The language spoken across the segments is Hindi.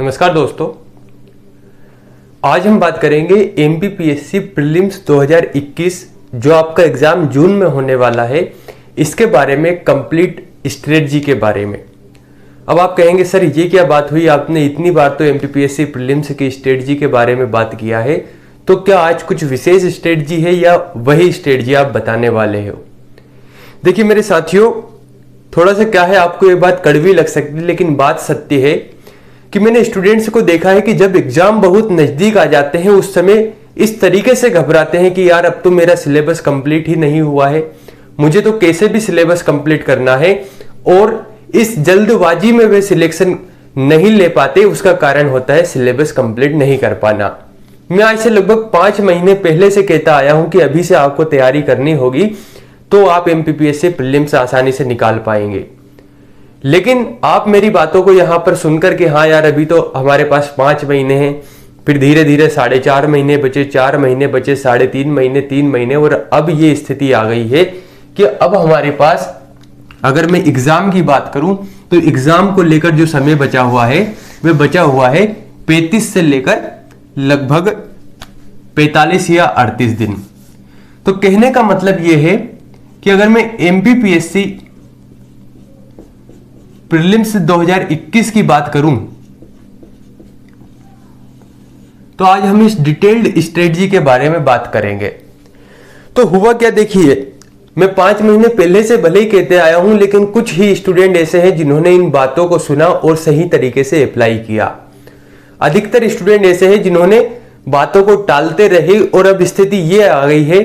नमस्कार दोस्तों, आज हम बात करेंगे एमपीपीएससी प्रीलिम्स 2021 जो आपका एग्जाम जून में होने वाला है, इसके बारे में कंप्लीट स्ट्रेटजी के बारे में। अब आप कहेंगे सर ये क्या बात हुई, आपने इतनी बार तो एमपीपीएससी प्रीलिम्स की स्ट्रेटजी के बारे में बात किया है, तो क्या आज कुछ विशेष स्ट्रेटजी है या वही स्ट्रेटजी आप बताने वाले हो? देखिए मेरे साथियों, थोड़ा सा क्या है, आपको ये बात कड़वी लग सकती है लेकिन बात सत्य है कि मैंने स्टूडेंट्स को देखा है कि जब एग्जाम बहुत नजदीक आ जाते हैं उस समय इस तरीके से घबराते हैं कि यार अब तो मेरा सिलेबस कंप्लीट ही नहीं हुआ है, मुझे तो कैसे भी सिलेबस कंप्लीट करना है, और इस जल्दबाजी में वे सिलेक्शन नहीं ले पाते। उसका कारण होता है सिलेबस कंप्लीट नहीं कर पाना। मैं आज से लगभग 5 महीने पहले से कहता आया हूं कि अभी से आपको तैयारी करनी होगी तो आप एमपीपीएससी प्रीलिम्स आसानी से निकाल पाएंगे। लेकिन आप मेरी बातों को यहां पर सुनकर के हाँ यार अभी तो हमारे पास 5 महीने हैं, फिर धीरे धीरे 4.5 महीने बचे, 4 महीने बचे, 3.5 महीने, 3 महीने, और अब ये स्थिति आ गई है कि अब हमारे पास, अगर मैं एग्जाम की बात करूं तो एग्जाम को लेकर जो समय बचा हुआ है वह बचा हुआ है 35 से लेकर लगभग 45 या 38 दिन। तो कहने का मतलब यह है कि अगर मैं एमपीपीएससी प्रीलिम्स 2021 की बात करूं तो आज हम इस डिटेल्ड स्ट्रेटजी के बारे में बात करेंगे। तो हुआ क्या, देखिए मैं 5 महीने पहले से भले ही कहते आया हूं लेकिन कुछ ही स्टूडेंट ऐसे हैं जिन्होंने इन बातों को सुना और सही तरीके से अप्लाई किया। अधिकतर स्टूडेंट ऐसे हैं जिन्होंने बातों को टालते रहे और अब स्थिति ये आ गई है।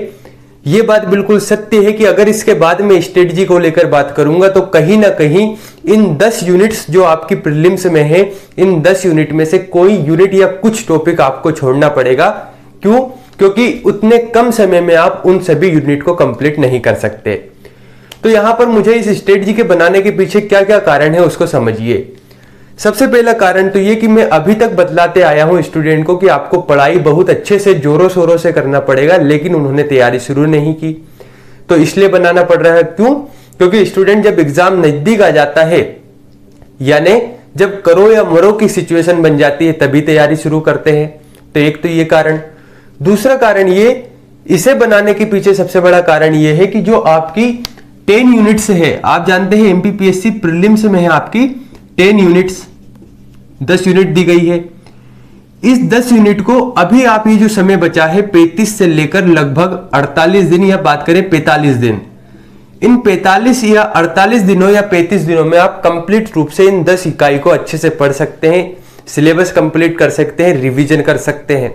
ये बात बिल्कुल सत्य है कि अगर इसके बाद में स्ट्रेटजी को लेकर बात करूंगा तो कहीं ना कहीं इन 10 यूनिट्स जो आपकी प्रीलिम्स में है, इन 10 यूनिट में से कोई यूनिट या कुछ टॉपिक आपको छोड़ना पड़ेगा। क्यों? क्योंकि उतने कम समय में आप उन सभी यूनिट को कंप्लीट नहीं कर सकते। तो यहां पर मुझे इस स्ट्रेटजी के बनाने के पीछे क्या क्या कारण है उसको समझिए। सबसे पहला कारण तो ये कि मैं अभी तक बतलाते आया हूं स्टूडेंट को कि आपको पढ़ाई बहुत अच्छे से जोरों शोरों से करना पड़ेगा, लेकिन उन्होंने तैयारी शुरू नहीं की। तो इसलिए बनाना पड़ रहा है। क्यों? क्योंकि स्टूडेंट जब एग्जाम नजदीक आ जाता है, यानी जब करो या मरो की सिचुएशन बन जाती है, तभी तैयारी शुरू करते हैं। तो एक तो ये कारण। दूसरा कारण ये, इसे बनाने के पीछे सबसे बड़ा कारण ये है कि जो आपकी 10 यूनिट्स है, आप जानते हैं एमपीपीएससी प्रीलिम्स में है आपकी 10 यूनिट्स, 10 यूनिट दी गई है। इस 10 यूनिट को अभी आप ये जो समय बचा है 35 से लेकर लगभग 48 दिन या बात करें 45 दिन, इन 45 या 48 दिनों या 35 दिनों में आप कंप्लीट रूप से इन 10 इकाई को अच्छे से पढ़ सकते हैं, सिलेबस कंप्लीट कर सकते हैं, रिवीजन कर सकते हैं।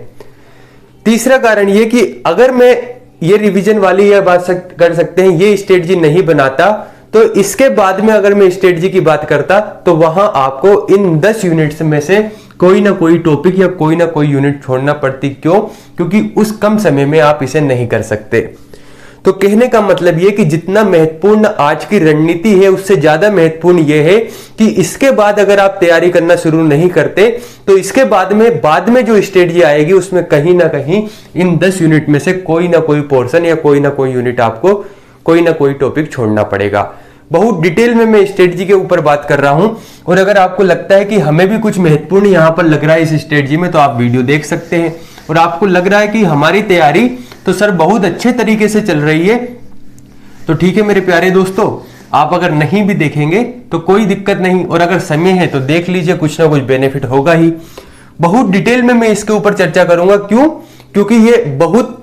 तीसरा कारण ये कि अगर मैं ये रिवीजन वाली या बात कर सकते हैं ये स्ट्रेटजी नहीं बनाता तो इसके बाद में अगर मैं स्ट्रेटजी की बात करता तो वहां आपको इन 10 यूनिट्स में से कोई ना कोई टॉपिक या कोई ना कोई यूनिट छोड़ना पड़ती। क्यों? क्योंकि उस कम समय में आप इसे नहीं कर सकते। तो कहने का मतलब यह कि जितना महत्वपूर्ण आज की रणनीति है उससे ज्यादा महत्वपूर्ण यह है कि इसके बाद अगर आप तैयारी करना शुरू नहीं करते तो इसके बाद में जो स्ट्रेटजी आएगी उसमें कहीं ना कहीं इन 10 यूनिट में से कोई ना कोई पोर्शन या कोई ना कोई यूनिट आपको कोई ना कोई टॉपिक छोड़ना पड़ेगा। बहुत डिटेल में मैं स्ट्रेटजी के ऊपर बात कर रहा हूं, और अगर आपको लगता है कि हमें भी कुछ महत्वपूर्ण यहां पर लग रहा है इस स्ट्रेटजी में तो आप वीडियो देख सकते हैं। और आपको लग रहा है कि हमारी तैयारी तो सर बहुत अच्छे तरीके से चल रही है, तो ठीक है मेरे प्यारे दोस्तों, आप अगर नहीं भी देखेंगे तो कोई दिक्कत नहीं, और अगर समय है तो देख लीजिए, कुछ ना कुछ बेनिफिट होगा ही। बहुत डिटेल में मैं इसके ऊपर चर्चा करूंगा। क्यों? क्योंकि ये बहुत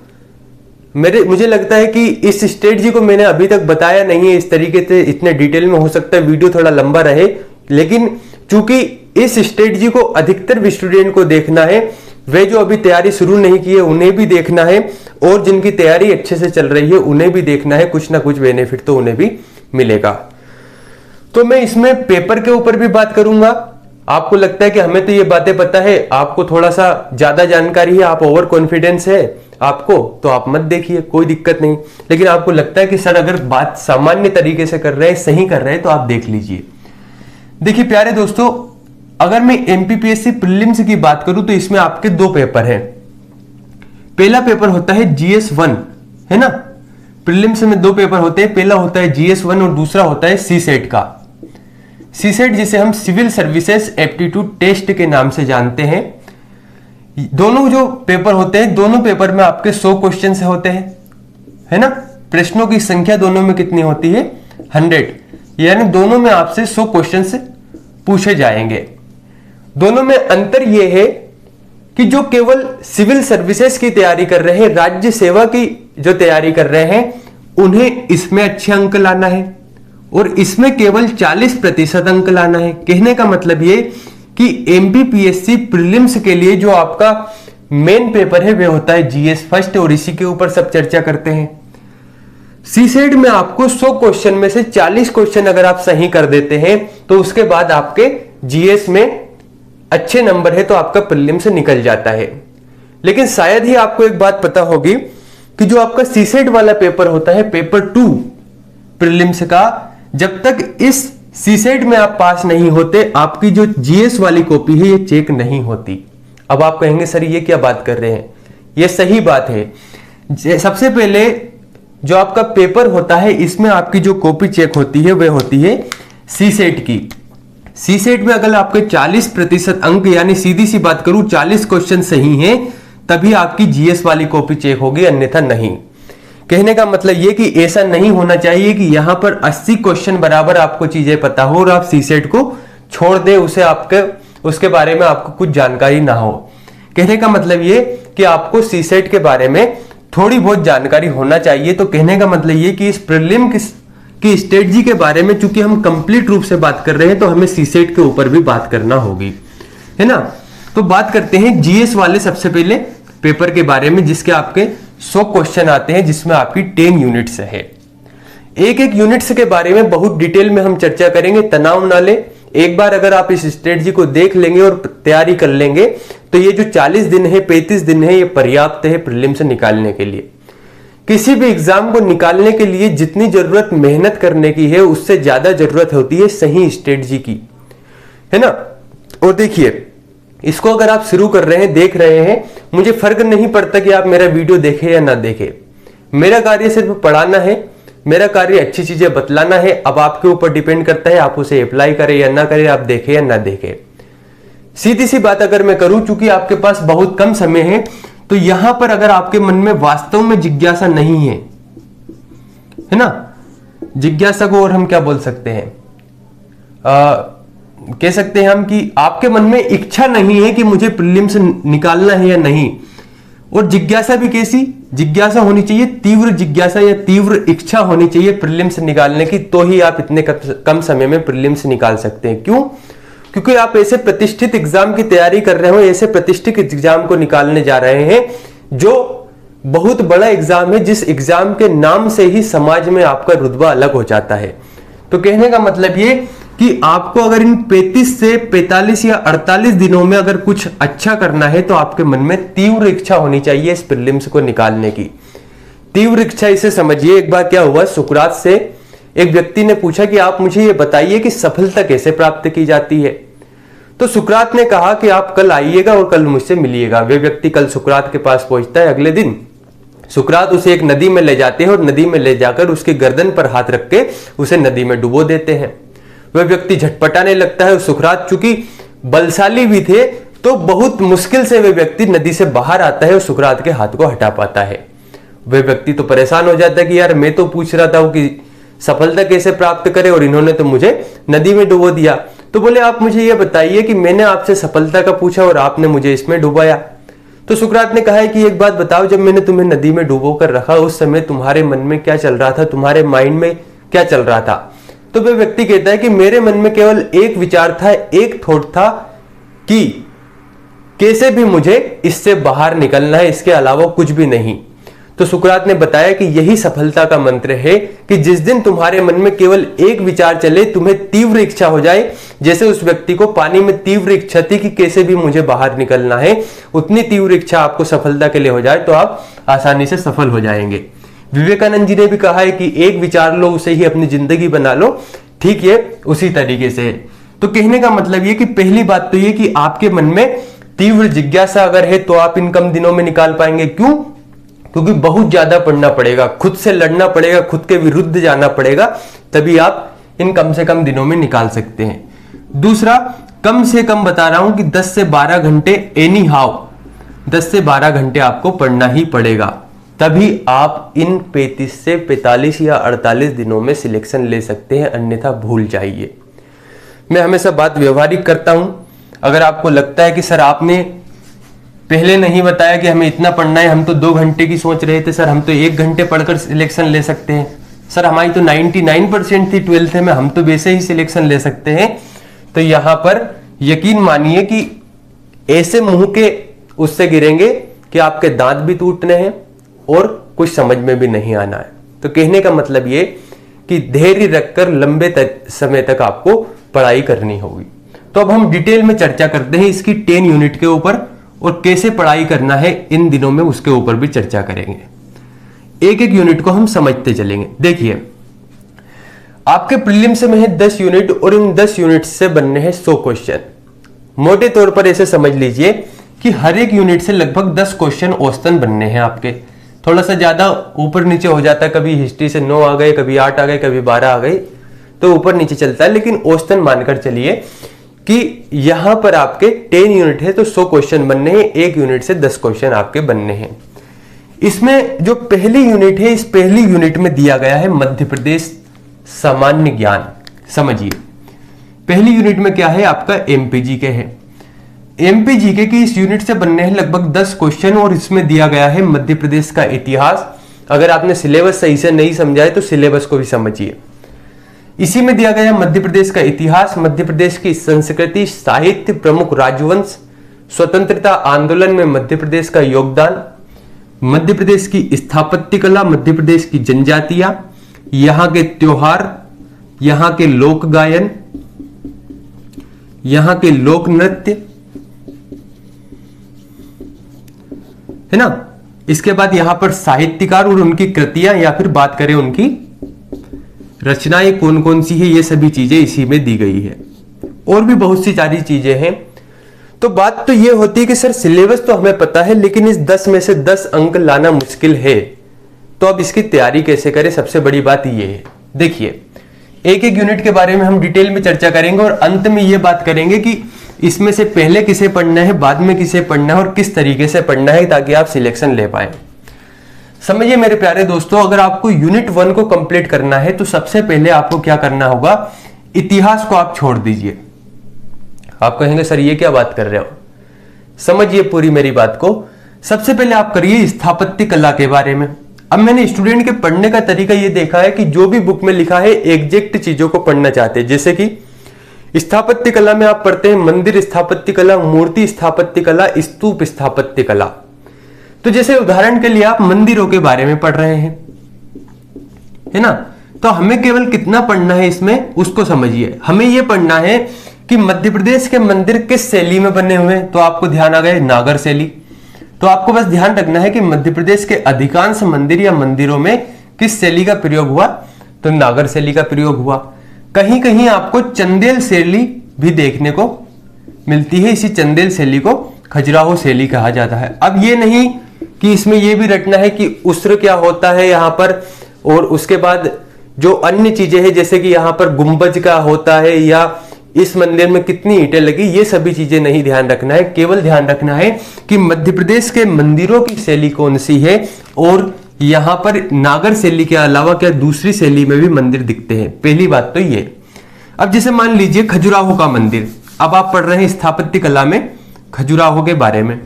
मुझे लगता है कि इस स्ट्रेटजी को मैंने अभी तक बताया नहीं है इस तरीके से, इतने डिटेल में। हो सकता है वीडियो थोड़ा लंबा रहे, लेकिन चूंकि इस स्ट्रेटजी को अधिकतर स्टूडेंट को देखना है, वे जो अभी तैयारी शुरू नहीं की है उन्हें भी देखना है, और जिनकी तैयारी अच्छे से चल रही है उन्हें भी देखना है, कुछ ना कुछ बेनिफिट तो उन्हें भी मिलेगा। तो मैं इसमें पेपर के ऊपर भी बात करूंगा। आपको लगता है कि हमें तो ये बातें पता है, आपको थोड़ा सा ज्यादा जानकारी है, आप ओवर कॉन्फिडेंस है आपको, तो आप मत देखिए, कोई दिक्कत नहीं। लेकिन आपको लगता है कि सर अगर बात सामान्य तरीके से कर रहे हैं, सही कर रहे हैं, तो आप देख लीजिए। देखिए प्यारे दोस्तों, अगर मैं एमपीपीएससी प्रीलिम्स की बात करूं तो इसमें आपके 2 पेपर हैं। पहला पेपर होता है जीएस 1, है ना। प्रीलिम्स में 2 पेपर होते हैं, पहला होता है जीएस 1 और दूसरा होता है सी सेट का। सीसेट जिसे हम सिविल सर्विसेज एप्टीट्यूड टेस्ट के नाम से जानते हैं, दोनों जो पेपर होते हैं, दोनों पेपर में आपके 100 क्वेश्चन होते हैं, है ना। प्रश्नों की संख्या दोनों में कितनी होती है? 100, यानी दोनों में आपसे 100 क्वेश्चन पूछे जाएंगे। दोनों में अंतर यह है कि जो केवल सिविल सर्विसेज की तैयारी कर रहे हैं, राज्य सेवा की जो तैयारी कर रहे हैं, उन्हें इसमें अच्छे अंक लाना है और इसमें केवल 40% अंक लाना है। कहने का मतलब ये कि एमपीपीएससी प्रीलिम्स के लिए जो आपका मेन पेपर है वह होता है जीएस फर्स्ट, और इसी के ऊपर सब चर्चा करते हैं। सीसेट में आपको 100 क्वेश्चन में से 40 क्वेश्चन अगर आप सही कर देते हैं तो उसके बाद आपके जीएस में अच्छे नंबर है तो आपका प्रीलिम्स से निकल जाता है। लेकिन शायद ही आपको एक बात पता होगी कि जो आपका सीसेट वाला पेपर होता है, पेपर 2 प्रीलिम्स का, जब तक इस सीसेट में आप पास नहीं होते, आपकी जो जीएस वाली कॉपी है ये चेक नहीं होती। अब आप कहेंगे सर ये क्या बात कर रहे हैं? ये सही बात है। सबसे पहले जो आपका पेपर होता है इसमें आपकी जो कॉपी चेक होती है वह होती है सीसेट की। सीसेट में अगर आपके 40% अंक, यानी सीधी सी बात करूं 40 क्वेश्चन सही हैं, तभी आपकी जीएस वाली कॉपी चेक होगी, अन्यथा नहीं। कहने का मतलब यह कि ऐसा नहीं होना चाहिए कि यहां पर 80 क्वेश्चन बराबर आपको चीजें पता हो और आप सीसेट को छोड़ दे, उसके बारे में आपको कुछ जानकारी ना हो। कहने का मतलब ये कि आपको सीसेट के बारे में थोड़ी बहुत जानकारी होना चाहिए। तो कहने का मतलब ये कि इस प्रीलिम की स्ट्रेटजी के बारे में चूंकि हम कंप्लीट रूप से बात कर रहे हैं तो हमें सीसेट के ऊपर भी बात करना होगी, है ना। तो बात करते हैं जीएस वाले सबसे पहले पेपर के बारे में, जिसके आपके 100 क्वेश्चन आते हैं, जिसमें आपकी 10 यूनिट्स है। एक एक यूनिट्स के बारे में बहुत डिटेल में हम चर्चा करेंगे, तनाव ना ले। एक बार अगर आप इस स्ट्रेटजी को देख लेंगे और तैयारी कर लेंगे तो ये जो 40 दिन है, 35 दिन है, ये पर्याप्त है प्रीलिम्स निकालने के लिए। किसी भी एग्जाम को निकालने के लिए जितनी जरूरत मेहनत करने की है, उससे ज्यादा जरूरत होती है सही स्ट्रेटजी की, है ना। और देखिए, इसको अगर आप शुरू कर रहे हैं, देख रहे हैं, मुझे फर्क नहीं पड़ता कि आप मेरा वीडियो देखें या ना देखें। मेरा कार्य सिर्फ पढ़ाना है, मेरा कार्य अच्छी चीजें बतलाना है। अब आपके ऊपर डिपेंड करता है आप उसे अप्लाई करें या ना करें, आप देखें या ना देखें। सीधी सी बात अगर मैं करूं, चूंकि आपके पास बहुत कम समय है, तो यहां पर अगर आपके मन में वास्तव में जिज्ञासा नहीं है ना, जिज्ञासा को और हम क्या बोल सकते हैं, कह सकते हैं हम कि आपके मन में इच्छा नहीं है कि मुझे प्रीलिम्स निकालना है या नहीं। और जिज्ञासा भी कैसी जिज्ञासा होनी चाहिए? तीव्र जिज्ञासा या तीव्र इच्छा होनी चाहिए प्रीलिम्स निकालने की, तो ही आप इतने कम समय में प्रीलिम्स निकाल सकते हैं। क्यों? क्योंकि आप ऐसे प्रतिष्ठित एग्जाम की तैयारी कर रहे हो, ऐसे प्रतिष्ठित एग्जाम को निकालने जा रहे हैं जो बहुत बड़ा एग्जाम है, जिस एग्जाम के नाम से ही समाज में आपका रुतबा अलग हो जाता है। तो कहने का मतलब ये कि आपको अगर इन 35 से 45 या 48 दिनों में अगर कुछ अच्छा करना है तो आपके मन में तीव्र इच्छा होनी चाहिए इस प्रीलिम्स को निकालने की। तीव्र इच्छा इसे समझिए। एक बार क्या हुआ, सुकरात से एक व्यक्ति ने पूछा कि आप मुझे ये बताइए कि सफलता कैसे प्राप्त की जाती है। तो सुकरात ने कहा कि आप कल आइएगा और कल मुझसे मिलिएगा। वे व्यक्ति कल सुकरात के पास पहुंचता है। अगले दिन सुकरात उसे एक नदी में ले जाते हैं और नदी में ले जाकर उसके गर्दन पर हाथ रख के उसे नदी में डुबो देते हैं। वह व्यक्ति झटपटाने लगता है। सुकरात चूंकि बलशाली भी थे तो बहुत मुश्किल से वह व्यक्ति नदी से बाहर आता है और सुकरात के हाथ को हटा पाता है। वह व्यक्ति तो परेशान हो जाता है कि यार मैं तो पूछ रहा था कि सफलता कैसे प्राप्त करें और इन्होंने तो मुझे नदी में डुबो दिया। तो बोले आप मुझे यह बताइए कि मैंने आपसे सफलता का पूछा और आपने मुझे इसमें डुबाया। तो सुकरात ने कहा है कि एक बात बताओ, जब मैंने तुम्हें नदी में डुबो कर रखा उस समय तुम्हारे मन में क्या चल रहा था, तुम्हारे माइंड में क्या चल रहा था? तो वह व्यक्ति कहता है कि मेरे मन में केवल एक विचार था, एक थॉट था कि कैसे भी मुझे इससे बाहर निकलना है, इसके अलावा कुछ भी नहीं। तो सुकरात ने बताया कि यही सफलता का मंत्र है कि जिस दिन तुम्हारे मन में केवल एक विचार चले, तुम्हें तीव्र इच्छा हो जाए, जैसे उस व्यक्ति को पानी में तीव्र इच्छा थी कि कैसे भी मुझे बाहर निकलना है, उतनी तीव्र इच्छा आपको सफलता के लिए हो जाए तो आप आसानी से सफल हो जाएंगे। विवेकानंद जी ने भी कहा है कि एक विचार लो, उसे ही अपनी जिंदगी बना लो। ठीक है, उसी तरीके से। तो कहने का मतलब ये कि पहली बात तो ये कि आपके मन में तीव्र जिज्ञासा अगर है तो आप इन कम दिनों में निकाल पाएंगे। क्यों? क्योंकि बहुत ज्यादा पढ़ना पड़ेगा, खुद से लड़ना पड़ेगा, खुद के विरुद्ध जाना पड़ेगा, तभी आप इन कम से कम दिनों में निकाल सकते हैं। दूसरा, कम से कम बता रहा हूं कि 10 से 12 घंटे एनी हाउ 10 से 12 घंटे आपको पढ़ना ही पड़ेगा, तभी आप इन 35 से 45 या 48 दिनों में सिलेक्शन ले सकते हैं, अन्यथा भूल जाइए। मैं हमेशा बात व्यवहारिक करता हूं। अगर आपको लगता है कि सर आपने पहले नहीं बताया कि हमें इतना पढ़ना है, हम तो 2 घंटे की सोच रहे थे, सर हम तो 1 घंटे पढ़कर सिलेक्शन ले सकते हैं, सर हमारी तो 99% थी 12th में, हम तो वैसे ही सिलेक्शन ले सकते हैं, तो यहां पर यकीन मानिए कि ऐसे मुंह के उससे गिरेंगे कि आपके दांत भी टूटने हैं और कुछ समझ में भी नहीं आना है। तो कहने का मतलब ये कि धैर्य रखकर लंबे समय तक आपको पढ़ाई करनी होगी। तो अब हम डिटेल में चर्चा करते हैं इसकी 10 यूनिट के ऊपर, और कैसे पढ़ाई करना है इन दिनों में उसके ऊपर भी चर्चा करेंगे। एक एक यूनिट को हम समझते चलेंगे। देखिए, आपके प्रीलिम्स में है 10 यूनिट और इन 10 यूनिट से बनने हैं 100 क्वेश्चन। मोटे तौर पर ऐसे समझ लीजिए कि हर एक यूनिट से लगभग 10 क्वेश्चन औसतन बनने हैं आपके। थोड़ा सा ज्यादा ऊपर नीचे हो जाता है, कभी हिस्ट्री से 9 आ गए, कभी 8 आ गए, कभी 12 आ गए, तो ऊपर नीचे चलता है, लेकिन औसतन मानकर चलिए कि यहां पर आपके 10 यूनिट है तो 100 क्वेश्चन बनने हैं, एक यूनिट से 10 क्वेश्चन आपके बनने हैं। इसमें जो पहली यूनिट है, इस पहली यूनिट में दिया गया है मध्य प्रदेश सामान्य ज्ञान। समझिए, पहली यूनिट में क्या है आपका एमपीजीके है। एमपीजीके की इस यूनिट से बनने हैं लगभग 10 क्वेश्चन और इसमें दिया गया है मध्य प्रदेश का इतिहास। अगर आपने सिलेबस सही से नहीं समझा है तो सिलेबस को भी समझिए। इसी में दिया गया मध्य प्रदेश का इतिहास, मध्य प्रदेश की संस्कृति, साहित्य, प्रमुख राजवंश, स्वतंत्रता आंदोलन में मध्य प्रदेश का योगदान, मध्य प्रदेश की स्थापत्य कला, मध्य प्रदेश की जनजातियां, यहां के त्योहार, यहां के लोक गायन, यहां के लोक नृत्य, है ना। इसके बाद यहां पर साहित्यकार और उनकी कृतियां या फिर बात करें उनकी रचनाएं कौन कौन सी है, ये सभी चीजें इसी में दी गई है। और भी बहुत सी सारी चीजें हैं। तो बात तो ये होती है कि सर सिलेबस तो हमें पता है, लेकिन इस 10 में से 10 अंक लाना मुश्किल है, तो अब इसकी तैयारी कैसे करें। सबसे बड़ी बात ये है, देखिए एक एक यूनिट के बारे में हम डिटेल में चर्चा करेंगे और अंत में ये बात करेंगे कि इसमें से पहले किसे पढ़ना है, बाद में किसे पढ़ना है और किस तरीके से पढ़ना है, ताकि आप सिलेक्शन ले पाए। समझिए मेरे प्यारे दोस्तों, अगर आपको यूनिट 1 को कंप्लीट करना है तो सबसे पहले आपको क्या करना होगा, इतिहास को आप छोड़ दीजिए। आप कहेंगे सर ये क्या बात कर रहे हो, समझिए पूरी मेरी बात को। सबसे पहले आप करिए स्थापत्य कला के बारे में। अब मैंने स्टूडेंट के पढ़ने का तरीका ये देखा है कि जो भी बुक में लिखा है एग्जैक्ट चीजों को पढ़ना चाहते हैं। जैसे कि स्थापत्य कला में आप पढ़ते हैं मंदिर स्थापत्य कला, मूर्ति स्थापत्य कला, स्तूप स्थापत्य कला। तो जैसे उदाहरण के लिए आप मंदिरों के बारे में पढ़ रहे हैं, है ना, तो हमें केवल कितना पढ़ना है इसमें उसको समझिए। हमें यह पढ़ना है कि मध्य प्रदेश के मंदिर किस शैली में बने हुए हैं, तो आपको ध्यान आ गए नागर शैली। तो आपको बस ध्यान रखना है कि मध्य प्रदेश के अधिकांश मंदिर या मंदिरों में किस शैली का प्रयोग हुआ, तो नागर शैली का प्रयोग हुआ। कहीं कहीं आपको चंदेल शैली भी देखने को मिलती है, इसी चंदेल शैली को खजुराहो शैली कहा जाता है। अब ये नहीं कि इसमें यह भी रटना है कि उस्र क्या होता है यहाँ पर, और उसके बाद जो अन्य चीजें हैं जैसे कि यहाँ पर गुंबज का होता है या इस मंदिर में कितनी ईंटें लगी, ये सभी चीजें नहीं ध्यान रखना है। केवल ध्यान रखना है कि मध्य प्रदेश के मंदिरों की शैली कौन सी है और यहां पर नागर शैली के अलावा क्या दूसरी शैली में भी मंदिर दिखते हैं। पहली बात तो ये। अब जैसे मान लीजिए खजुराहो का मंदिर, अब आप पढ़ रहे हैं स्थापत्य कला में खजुराहो के बारे में,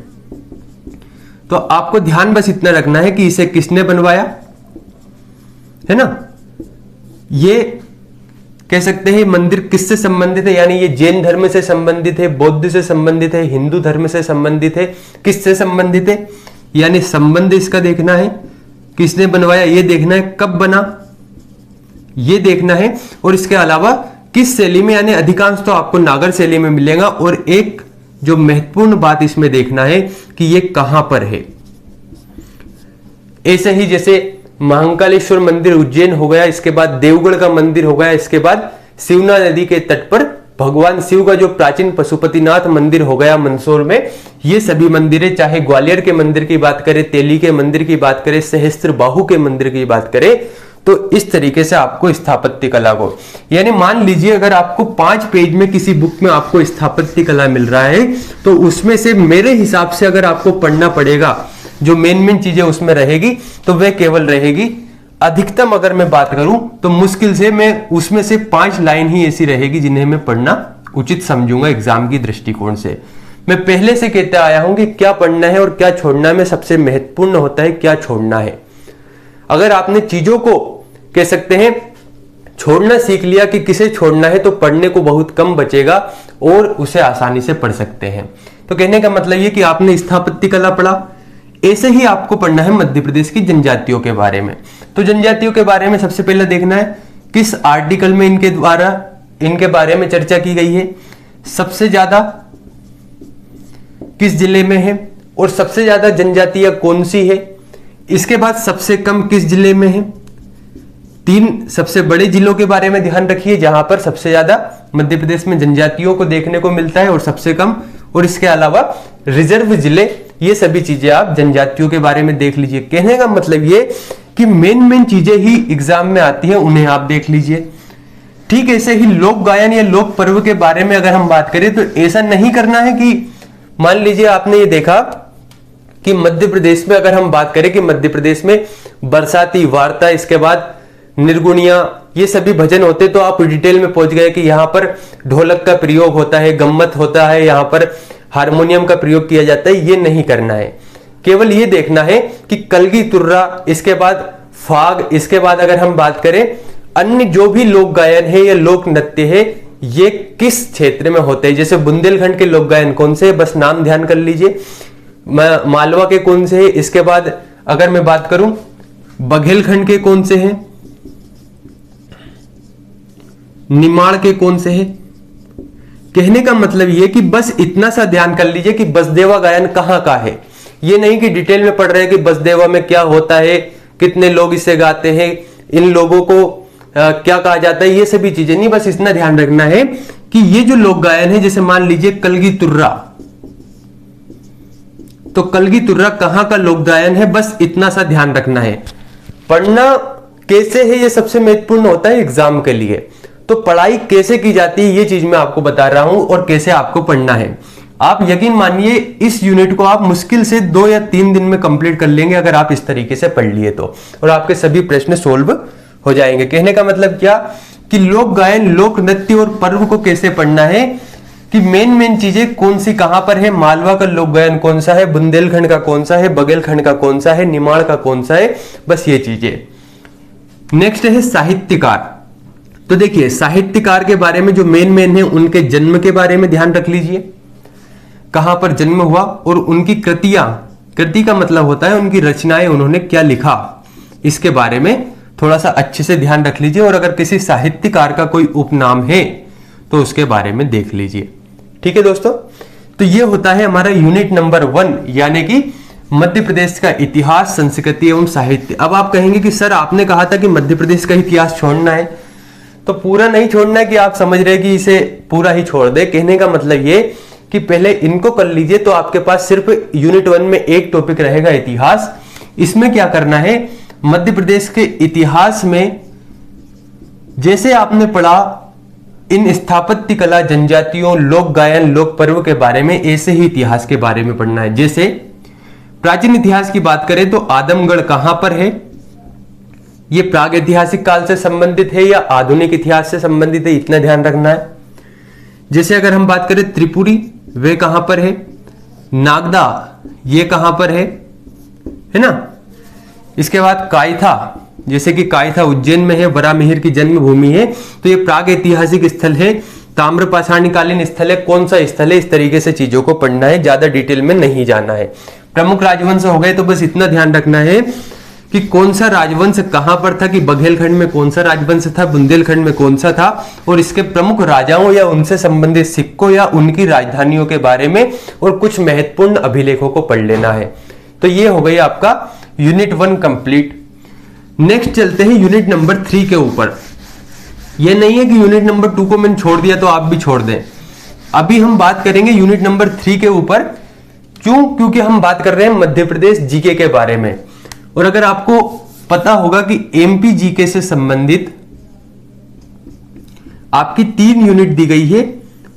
तो आपको ध्यान बस इतना रखना है कि इसे किसने बनवाया, है ना। ये कह सकते हैं मंदिर किससे संबंधित है, यानी ये जैन धर्म से संबंधित है, बौद्ध से संबंधित है, हिंदू धर्म से संबंधित है, किससे संबंधित है, यानी संबंध इसका देखना है, किसने बनवाया ये देखना है, कब बना ये देखना है, और इसके अलावा किस शैली में, यानी अधिकांश तो आपको नागर शैली में मिलेगा। और एक जो महत्वपूर्ण बात इसमें देखना है कि ये कहां पर है। ऐसे ही जैसे महाकालेश्वर मंदिर उज्जैन हो गया, इसके बाद देवगढ़ का मंदिर हो गया, इसके बाद शिवना नदी के तट पर भगवान शिव का जो प्राचीन पशुपतिनाथ मंदिर हो गया मंदसौर में। ये सभी मंदिरें, चाहे ग्वालियर के मंदिर की बात करें, तेली के मंदिर की बात करें, सहस्त्र बाहु के मंदिर की बात करें, तो इस तरीके से आपको स्थापत्य कला को, यानी मान लीजिए अगर आपको 5 पेज में किसी बुक में आपको स्थापत्य कला मिल रहा है, तो उसमें से मेरे हिसाब से अगर आपको पढ़ना पड़ेगा, जो मेन चीजें उसमें रहेगी तो वह केवल रहेगी, अधिकतम अगर मैं बात करूं तो मुश्किल से मैं उसमें से 5 लाइन ही ऐसी रहेगी जिन्हें मैं पढ़ना उचित समझूंगा एग्जाम की दृष्टिकोण से। मैं पहले से कहते आया हूं कि क्या पढ़ना है और क्या छोड़ना में सबसे महत्वपूर्ण होता है क्या छोड़ना है। अगर आपने चीजों को कह सकते हैं छोड़ना सीख लिया कि किसे छोड़ना है, तो पढ़ने को बहुत कम बचेगा और उसे आसानी से पढ़ सकते हैं। तो कहने का मतलब ये कि आपने स्थापत्य कला पढ़ा, ऐसे ही आपको पढ़ना है मध्य प्रदेश की जनजातियों के बारे में। तो जनजातियों के बारे में सबसे पहले देखना है किस आर्टिकल में इनके द्वारा इनके बारे में चर्चा की गई है, सबसे ज्यादा किस जिले में है और सबसे ज्यादा जनजातियां कौन सी है, इसके बाद सबसे कम किस जिले में है। 3 सबसे बड़े जिलों के बारे में ध्यान रखिए जहां पर सबसे ज्यादा मध्य प्रदेश में जनजातियों को देखने को मिलता है और सबसे कम, और इसके अलावा रिजर्व जिले, ये सभी चीजें आप जनजातियों के बारे में देख लीजिए। कहने का मतलब ये कि मेन चीजें ही एग्जाम में आती है, उन्हें आप देख लीजिए। ठीक ऐसे ही लोक गायन या लोक पर्व के बारे में अगर हम बात करें तो ऐसा नहीं करना है कि मान लीजिए आपने ये देखा कि मध्य प्रदेश में, अगर हम बात करें कि मध्य प्रदेश में बरसाती वार्ता, इसके बाद निर्गुणिया, ये सभी भजन होते, तो आप डिटेल में पहुंच गए कि यहाँ पर ढोलक का प्रयोग होता है, गम्मत होता है, यहाँ पर हारमोनियम का प्रयोग किया जाता है। ये नहीं करना है, केवल ये देखना है कि कलगी तुर्रा, इसके बाद फाग, इसके बाद अगर हम बात करें अन्य जो भी लोक गायन है या लोक नृत्य है, ये किस क्षेत्र में होते हैं। जैसे बुंदेलखंड के लोक गायन कौन से है, बस नाम ध्यान कर लीजिए। मालवा के कौन से है, इसके बाद अगर मैं बात करूं बघेलखंड के कौन से हैं, निमाड़ के कौन से हैं। कहने का मतलब ये कि बस इतना सा ध्यान कर लीजिए कि बसदेवा गायन कहां का है। ये नहीं कि डिटेल में पढ़ रहे हैं कि बसदेवा में क्या होता है, कितने लोग इसे गाते हैं, इन लोगों को क्या कहा जाता है, ये सभी चीजें नहीं। बस इतना ध्यान रखना है कि ये जो लोक गायन है, जैसे मान लीजिए कलगी तुर्रा, तो कलगी तुर्रा कहां का लोक गायन है, बस इतना सा ध्यान रखना है। पढ़ना कैसे है ये सबसे महत्वपूर्ण होता है एग्जाम के लिए। तो पढ़ाई कैसे की जाती है ये चीज मैं आपको बता रहा हूं और कैसे आपको पढ़ना है। आप यकीन मानिए इस यूनिट को आप मुश्किल से 2 या 3 दिन में कंप्लीट कर लेंगे अगर आप इस तरीके से पढ़ लिए तो, और आपके सभी प्रश्न सोल्व हो जाएंगे। कहने का मतलब क्या कि लोक गायन, लोक नृत्य और पर्व को कैसे पढ़ना है, कि मेन चीजें कौन सी कहां पर है, मालवा का लोक गायन कौन सा है, बुंदेलखंड का कौन सा है, बघेलखंड का कौन सा है, निमाड़ का कौन सा है, बस ये चीजें। नेक्स्ट है साहित्यकार। तो देखिए साहित्यकार के बारे में जो मेन है उनके जन्म के बारे में ध्यान रख लीजिए, कहां पर जन्म हुआ और उनकी कृतियां, कृति का मतलब होता है उनकी रचनाएं, उन्होंने क्या लिखा, इसके बारे में थोड़ा सा अच्छे से ध्यान रख लीजिए। और अगर किसी साहित्यकार का कोई उपनाम है तो उसके बारे में देख लीजिए। ठीक है दोस्तों, तो ये होता है हमारा यूनिट नंबर 1, यानी कि मध्य प्रदेश का इतिहास, संस्कृति एवं साहित्य। अब आप कहेंगे कि सर आपने कहा था कि मध्य प्रदेश का इतिहास छोड़ना है, तो पूरा नहीं छोड़ना है कि आप समझ रहे कि इसे पूरा ही छोड़ दे। कहने का मतलब ये कि पहले इनको कर लीजिए तो आपके पास सिर्फ यूनिट 1 में एक टॉपिक रहेगा इतिहास। इसमें क्या करना है, मध्य प्रदेश के इतिहास में जैसे आपने पढ़ा इन स्थापत्य कला, जनजातियों, लोक गायन, लोक पर्व के बारे में, ऐसे ही इतिहास के बारे में पढ़ना है। जैसे प्राचीन इतिहास की बात करें तो आदमगढ़ कहां पर है, ये प्राग ऐतिहासिक काल से संबंधित है या आधुनिक इतिहास से संबंधित है, इतना ध्यान रखना है। जैसे अगर हम बात करें त्रिपुरी, वे कहां पर है, नागदा ये कहां पर है ना। इसके बाद कायथा, जैसे कि कायथा उज्जैन में है, वरामिहिर की जन्मभूमि है, तो ये प्राग ऐतिहासिक स्थल है, ताम्रपाषाणकालीन स्थल है, कौन सा स्थल है, इस तरीके से चीजों को पढ़ना है, ज्यादा डिटेल में नहीं जाना है। प्रमुख राजवंश हो गए तो बस इतना ध्यान रखना है कि कौन सा राजवंश कहां पर था, कि बघेलखंड में कौन सा राजवंश था, बुंदेलखंड में कौन सा था, और इसके प्रमुख राजाओं या उनसे संबंधित सिक्कों या उनकी राजधानियों के बारे में और कुछ महत्वपूर्ण अभिलेखों को पढ़ लेना है। तो ये हो गई आपका यूनिट 1 कंप्लीट। नेक्स्ट चलते हैं यूनिट नंबर 3 के ऊपर। यह नहीं है कि यूनिट नंबर 2 को मैंने छोड़ दिया तो आप भी छोड़ दें। अभी हम बात करेंगे यूनिट नंबर 3 के ऊपर। क्यों? क्योंकि हम बात कर रहे हैं मध्य प्रदेश जीके के बारे में। और अगर आपको पता होगा कि एमपी जीके से संबंधित आपकी 3 यूनिट दी गई है।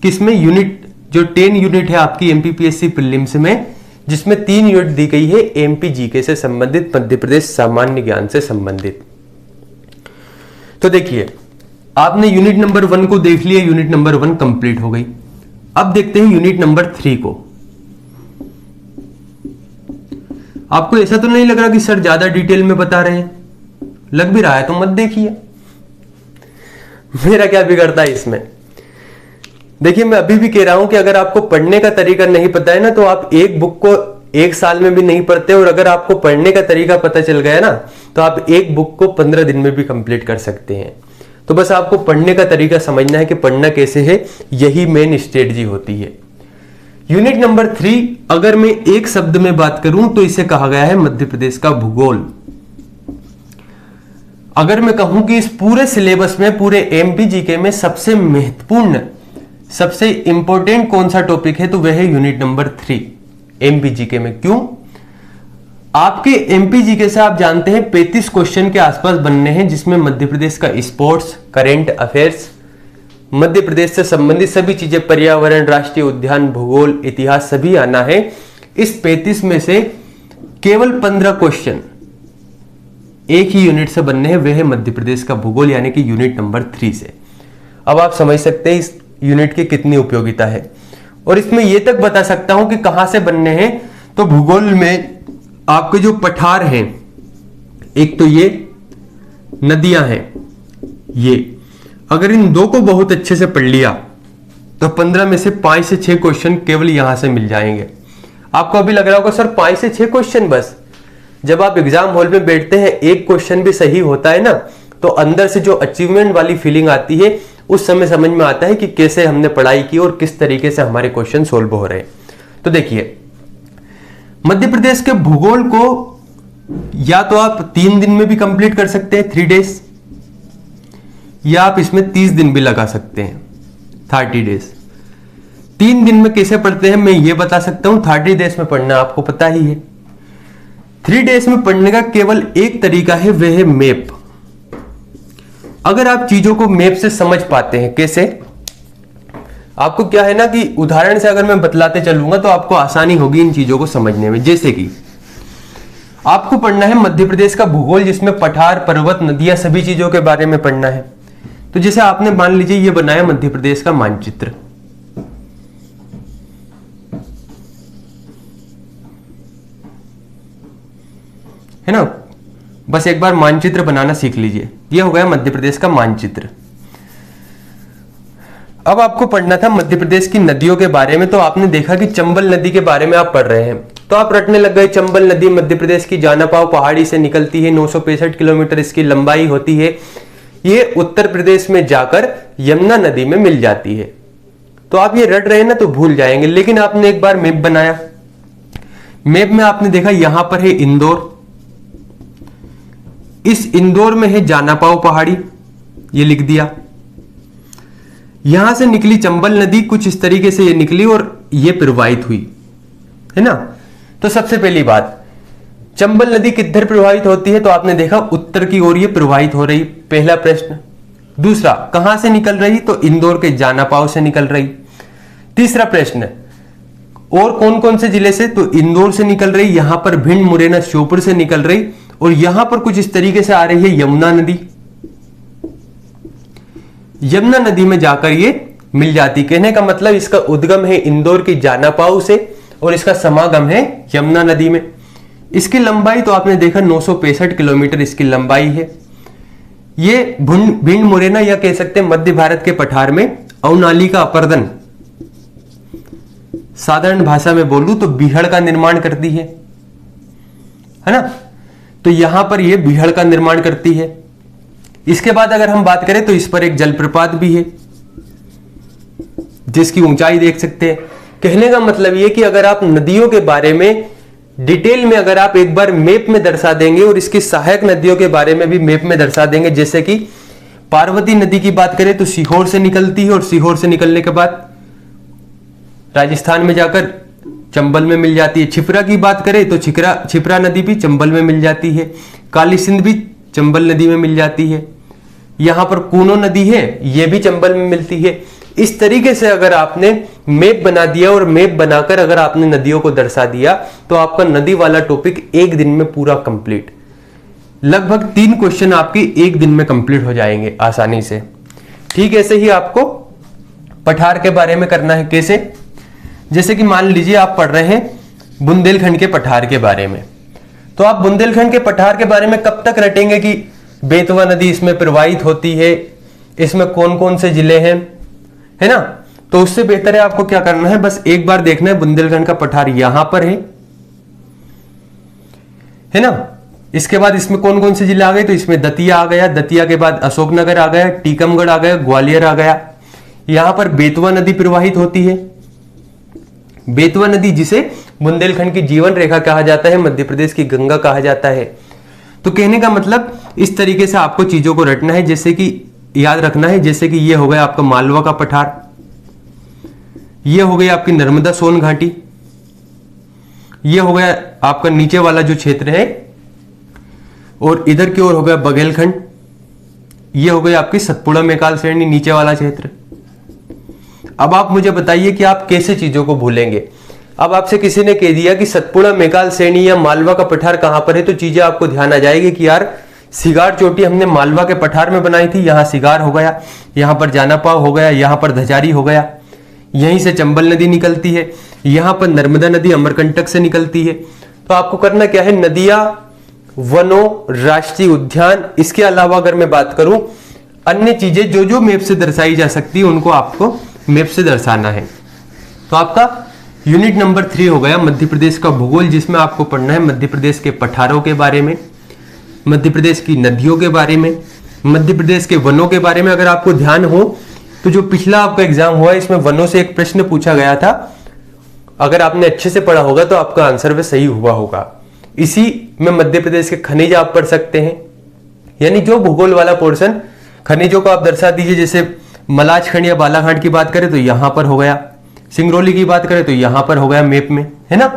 किसमें? यूनिट जो 10 यूनिट है आपकी एमपीपीएससी प्रीलिम्स में, जिसमें 3 यूनिट दी गई है एमपी जीके से संबंधित, मध्य प्रदेश सामान्य ज्ञान से संबंधित। तो देखिए, आपने यूनिट नंबर 1 को देख लिया, यूनिट नंबर 1 कंप्लीट हो गई। अब देखते हैं यूनिट नंबर 3 को। आपको ऐसा तो नहीं लग रहा कि सर ज्यादा डिटेल में बता रहे हैं? लग भी रहा है तो मत देखिए, मेरा क्या बिगड़ता है इसमें। देखिए, मैं अभी भी कह रहा हूं कि अगर आपको पढ़ने का तरीका नहीं पता है ना, तो आप एक बुक को 1 साल में भी नहीं पढ़ते, और अगर आपको पढ़ने का तरीका पता चल गया ना, तो आप एक बुक को 15 दिन में भी कंप्लीट कर सकते हैं। तो बस आपको पढ़ने का तरीका समझना है कि पढ़ना कैसे है, यही मेन स्ट्रेटजी होती है। यूनिट नंबर 3, अगर मैं एक शब्द में बात करूं तो इसे कहा गया है मध्य प्रदेश का भूगोल। अगर मैं कहूं कि इस पूरे सिलेबस में, पूरे एमपी जीके में सबसे महत्वपूर्ण, सबसे इंपॉर्टेंट कौन सा टॉपिक है, तो वह है यूनिट नंबर 3 एमपी जीके में। क्यों? आपके एमपी जीके से आप जानते हैं 35 क्वेश्चन के आसपास बनने हैं, जिसमें मध्य प्रदेश का sports, current affairs, Madhya Pradesh से संबंधित सभी चीजें, पर्यावरण, राष्ट्रीय उद्यान, भूगोल, इतिहास, सभी आना है। इस 35 में से केवल 15 क्वेश्चन एक ही यूनिट से बनने हैं, वह है मध्य प्रदेश का भूगोल, यानी कि यूनिट नंबर 3 से। अब आप समझ सकते हैं इस यूनिट की कितनी उपयोगिता है। और इसमें यह तक बता सकता हूं कि कहां से बनने हैं। तो भूगोल में आपके जो पठार हैं, एक तो ये नदियां हैं, ये अगर इन 2 को बहुत अच्छे से पढ़ लिया तो 15 में से 5 से 6 क्वेश्चन केवल यहां से मिल जाएंगे। आपको अभी लग रहा होगा सर 5 से 6 क्वेश्चन बस। जब आप एग्जाम हॉल में बैठते हैं, एक क्वेश्चन भी सही होता है ना, तो अंदर से जो अचीवमेंट वाली फीलिंग आती है, उस समय समझ में आता है कि कैसे हमने पढ़ाई की और किस तरीके से हमारे क्वेश्चन सोल्व हो रहे हैं। तो देखिए, मध्य प्रदेश के भूगोल को या तो आप 3 दिन में भी कंप्लीट कर सकते हैं, 3 डेज, या आप इसमें 30 दिन भी लगा सकते हैं, 30 डेज। 3 दिन में कैसे पढ़ते हैं मैं ये बता सकता हूं, 30 डेज में पढ़ना आपको पता ही है। 3 डेज में पढ़ने का केवल एक तरीका है, वह है मैप। अगर आप चीजों को मैप से समझ पाते हैं, कैसे? आपको क्या है ना कि उदाहरण से अगर मैं बतलाते चलूंगा तो आपको आसानी होगी इन चीजों को समझने में। जैसे कि आपको पढ़ना है मध्य प्रदेश का भूगोल, जिसमें पठार, पर्वत, नदियां, सभी चीजों के बारे में पढ़ना है। तो जैसे आपने मान लीजिए ये बनाया मध्य प्रदेश का मानचित्र, है ना। बस एक बार मानचित्र बनाना सीख लीजिए। ये हो गया मध्य प्रदेश का मानचित्र। अब आपको पढ़ना था मध्य प्रदेश की नदियों के बारे में। तो आपने देखा कि चंबल नदी के बारे में आप पढ़ रहे हैं, तो आप रटने लग गए, चंबल नदी मध्य प्रदेश की जानापाव पहाड़ी से निकलती है, 965 किलोमीटर इसकी लंबाई होती है, ये उत्तर प्रदेश में जाकर यमुना नदी में मिल जाती है। तो आप ये रट रहे हैं ना, तो भूल जाएंगे। लेकिन आपने एक बार मैप बनाया, मैप में आपने देखा यहां पर है इंदौर, इस इंदौर में है जानापाव पहाड़ी, ये लिख दिया। यहां से निकली चंबल नदी, कुछ इस तरीके से ये निकली और ये प्रवाहित हुई, है ना। तो सबसे पहली बात, चंबल नदी किधर प्रवाहित होती है? तो आपने देखा उत्तर की ओर ये प्रवाहित हो रही, पहला प्रश्न। दूसरा, कहां से निकल रही? तो इंदौर के जानापाव से निकल रही। तीसरा प्रश्न, और कौन कौन से जिले से? तो इंदौर से निकल रही, यहां पर भिंड, मुरैना, श्योपुर से निकल रही, और यहां पर कुछ इस तरीके से आ रही है यमुना नदी। यमुना नदी में जाकर ये मिल जाती। कहने का मतलब इसका उद्गम है इंदौर की जानापाव से और इसका समागम है यमुना नदी में। इसकी लंबाई तो आपने देखा 965 किलोमीटर इसकी लंबाई है। ये भिंड, मुरैना या कह सकते हैं मध्य भारत के पठार में अवनाली का अपर्दन, साधारण भाषा में बोलूं तो बीहड़ का निर्माण करती है ना। तो यहां पर यह बीहड़ का निर्माण करती है। इसके बाद अगर हम बात करें तो इस पर एक जलप्रपात भी है, जिसकी ऊंचाई देख सकते हैं। कहने का मतलब यह कि अगर आप नदियों के बारे में डिटेल में अगर आप एक बार मैप में दर्शा देंगे और इसकी सहायक नदियों के बारे में भी मैप में दर्शा देंगे, जैसे कि पार्वती नदी की बात करें तो सीहोर से निकलती है और सीहोर से निकलने के बाद राजस्थान में जाकर चंबल में मिल जाती है। छिपरा की बात करें तो छिपरा नदी भी चंबल में मिल जाती है। काली सिंध भी चंबल नदी में मिल जाती है। यहां पर कूनो नदी है, यह भी चंबल में मिलती है। इस तरीके से अगर आपने मैप बना दिया और मैप बनाकर अगर आपने नदियों को दर्शा दिया तो आपका नदी वाला टॉपिक एक दिन में पूरा कंप्लीट। लगभग 3 क्वेश्चन आपके एक दिन में कंप्लीट हो जाएंगे आसानी से। ठीक ऐसे ही आपको पठार के बारे में करना है। कैसे? जैसे कि मान लीजिए आप पढ़ रहे हैं बुंदेलखंड के पठार के बारे में, तो आप बुंदेलखंड के पठार के बारे में कब तक रटेंगे कि बेतवा नदी इसमें प्रवाहित होती है, इसमें कौन कौन से जिले हैं, है ना। तो उससे बेहतर है आपको क्या करना है, बस एक बार देखना है बुंदेलखंड का पठार यहां पर है ना। इसके बाद इसमें कौन कौन से जिले आ गए, तो इसमें दतिया आ गया, दतिया के बाद अशोकनगर आ गया, टीकमगढ़ आ गया, ग्वालियर आ गया। यहां पर बेतवा नदी प्रवाहित होती है। बेतवा नदी जिसे बुंदेलखंड की जीवन रेखा कहा जाता है, मध्य प्रदेश की गंगा कहा जाता है। तो कहने का मतलब इस तरीके से आपको चीजों को रटना है, जैसे कि याद रखना है। जैसे कि ये हो गया आपका मालवा का पठार, ये हो गई आपकी नर्मदा सोन घाटी, ये हो गया आपका नीचे वाला जो क्षेत्र है, और इधर की ओर हो गया बघेलखंड, ये हो गई आपकी सतपुड़ा मेकाल श्रेणी नीचे वाला क्षेत्र। अब आप मुझे बताइए कि आप कैसे चीजों को भूलेंगे। अब आपसे किसी ने कह दिया कि सतपुड़ा मेकाल श्रेणी या मालवा का पठार कहां पर है, तो चीजें आपको ध्यान आ जाएगी कि यार सिगार चोटी हमने मालवा के पठार में बनाई थी, यहां सिगार हो गया, यहां पर जानापाव हो गया, यहां पर धजारी हो गया, यहीं से चंबल नदी निकलती है, यहां पर नर्मदा नदी अमरकंटक से निकलती है। तो आपको करना क्या है, नदियां, वनों, राष्ट्रीय उद्यान, इसके अलावा अगर मैं बात करूं अन्य चीजें जो जो मैप से दर्शाई जा सकती है उनको आपको मैप से दर्शाना है। तो आपका यूनिट नंबर 3 हो गया मध्य प्रदेश का भूगोल, जिसमें आपको पढ़ना है मध्य प्रदेश के पठारों के बारे में, मध्य प्रदेश की नदियों के बारे में, मध्य प्रदेश के वनों के बारे में। अगर आपको ध्यान हो तो जो पिछला आपका एग्जाम हुआ इसमें वनों से एक प्रश्न पूछा गया था, अगर आपने अच्छे से पढ़ा होगा तो आपका आंसर भी सही हुआ होगा। इसी में मध्य प्रदेश के खनिज आप पढ़ सकते हैं, यानी जो भूगोल वाला पोर्शन खनिजों को आप दर्शा दीजिए। जैसे मलाज खंड या बालाघाट की बात करें तो यहां पर हो गया, सिंगरौली की बात करें तो यहां पर हो गया मैप में, है ना।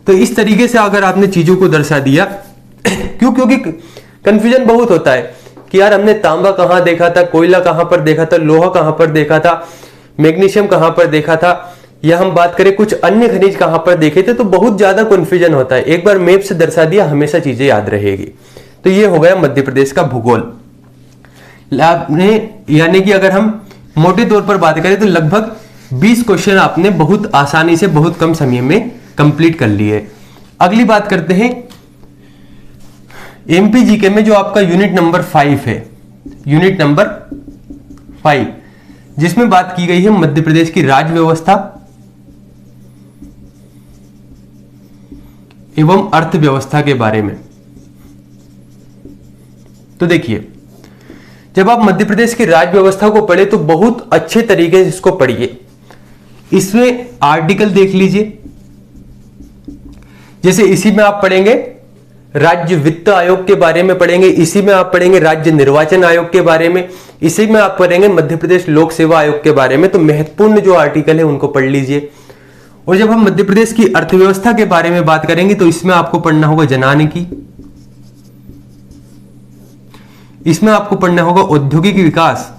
तो इस तरीके से अगर आपने चीजों को दर्शा दिया क्योंकि कंफ्यूजन बहुत होता है कि यार हमने तांबा कहां देखा था, कोयला कहां पर देखा था, लोहा कहां पर देखा था, मैग्नीशियम कहां पर देखा था, या हम बात करें कुछ अन्य खनिज कहां पर देखे थे, तो बहुत ज्यादा कंफ्यूजन होता है। एक बार मैप से दर्शा दिया हमेशा चीजें याद रहेगी। तो ये हो गया मध्य प्रदेश का भूगोल। यानी कि अगर हम मोटे तौर पर बात करें तो लगभग 20 क्वेश्चन आपने बहुत आसानी से बहुत कम समय में कंप्लीट कर लिए। अगली बात करते हैं एमपी जीके में जो आपका यूनिट नंबर 5 है, यूनिट नंबर 5, जिसमें बात की गई है मध्य प्रदेश की राज्य व्यवस्था एवं अर्थव्यवस्था के बारे में। तो देखिए, जब आप मध्य प्रदेश की राज्य व्यवस्था को पढ़े तो बहुत अच्छे तरीके से इसको पढ़िए। इसमें आर्टिकल देख लीजिए, जैसे इसी में आप पढ़ेंगे राज्य वित्त आयोग के बारे में पढ़ेंगे, इसी में आप पढ़ेंगे राज्य निर्वाचन आयोग के बारे में, इसी में आप पढ़ेंगे मध्य प्रदेश लोक सेवा आयोग के बारे में। तो महत्वपूर्ण जो आर्टिकल है उनको पढ़ लीजिए। और जब हम मध्य प्रदेश की अर्थव्यवस्था के बारे में बात करेंगे तो इसमें आपको पढ़ना होगा जनानिकी, इसमें आपको पढ़ना होगा औद्योगिक विकास,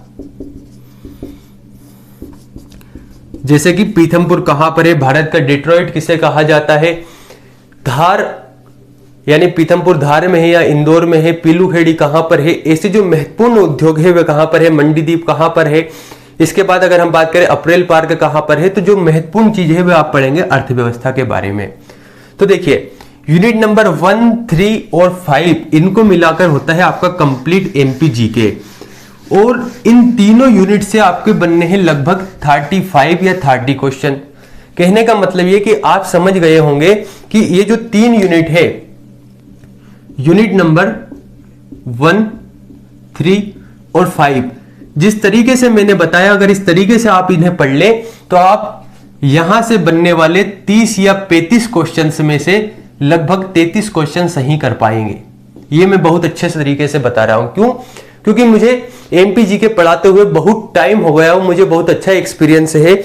जैसे कि पीथमपुर कहां पर है, भारत का डेट्रॉइट किसे कहा जाता है, धार यानी पीथमपुर धार में है या इंदौर में है, पीलूखेड़ी कहां पर है, ऐसे जो महत्वपूर्ण उद्योग है वे कहां पर है, मंडीदीप कहां पर है। इसके बाद अगर हम बात करें अप्रैल पार्क कहां पर है, तो जो महत्वपूर्ण चीज है वे आप पढ़ेंगे अर्थव्यवस्था के बारे में। तो देखिए, यूनिट नंबर 1, 3 और 5 इनको मिलाकर होता है आपका कंप्लीट एमपी जीके, और इन तीनों यूनिट से आपके बनने हैं लगभग 35 या 30 क्वेश्चन। कहने का मतलब ये कि आप समझ गए होंगे कि ये जो 3 यूनिट है, यूनिट नंबर 1, 3 और 5, जिस तरीके से मैंने बताया, अगर इस तरीके से आप इन्हें पढ़ ले तो आप यहां से बनने वाले 30 या 35 क्वेश्चन में से लगभग 33 क्वेश्चन सही कर पाएंगे। ये मैं बहुत अच्छे से तरीके से बता रहा हूं। क्यों? क्योंकि मुझे एमपीजी के पढ़ाते हुए बहुत टाइम हो गया, मुझे बहुत अच्छा एक्सपीरियंस है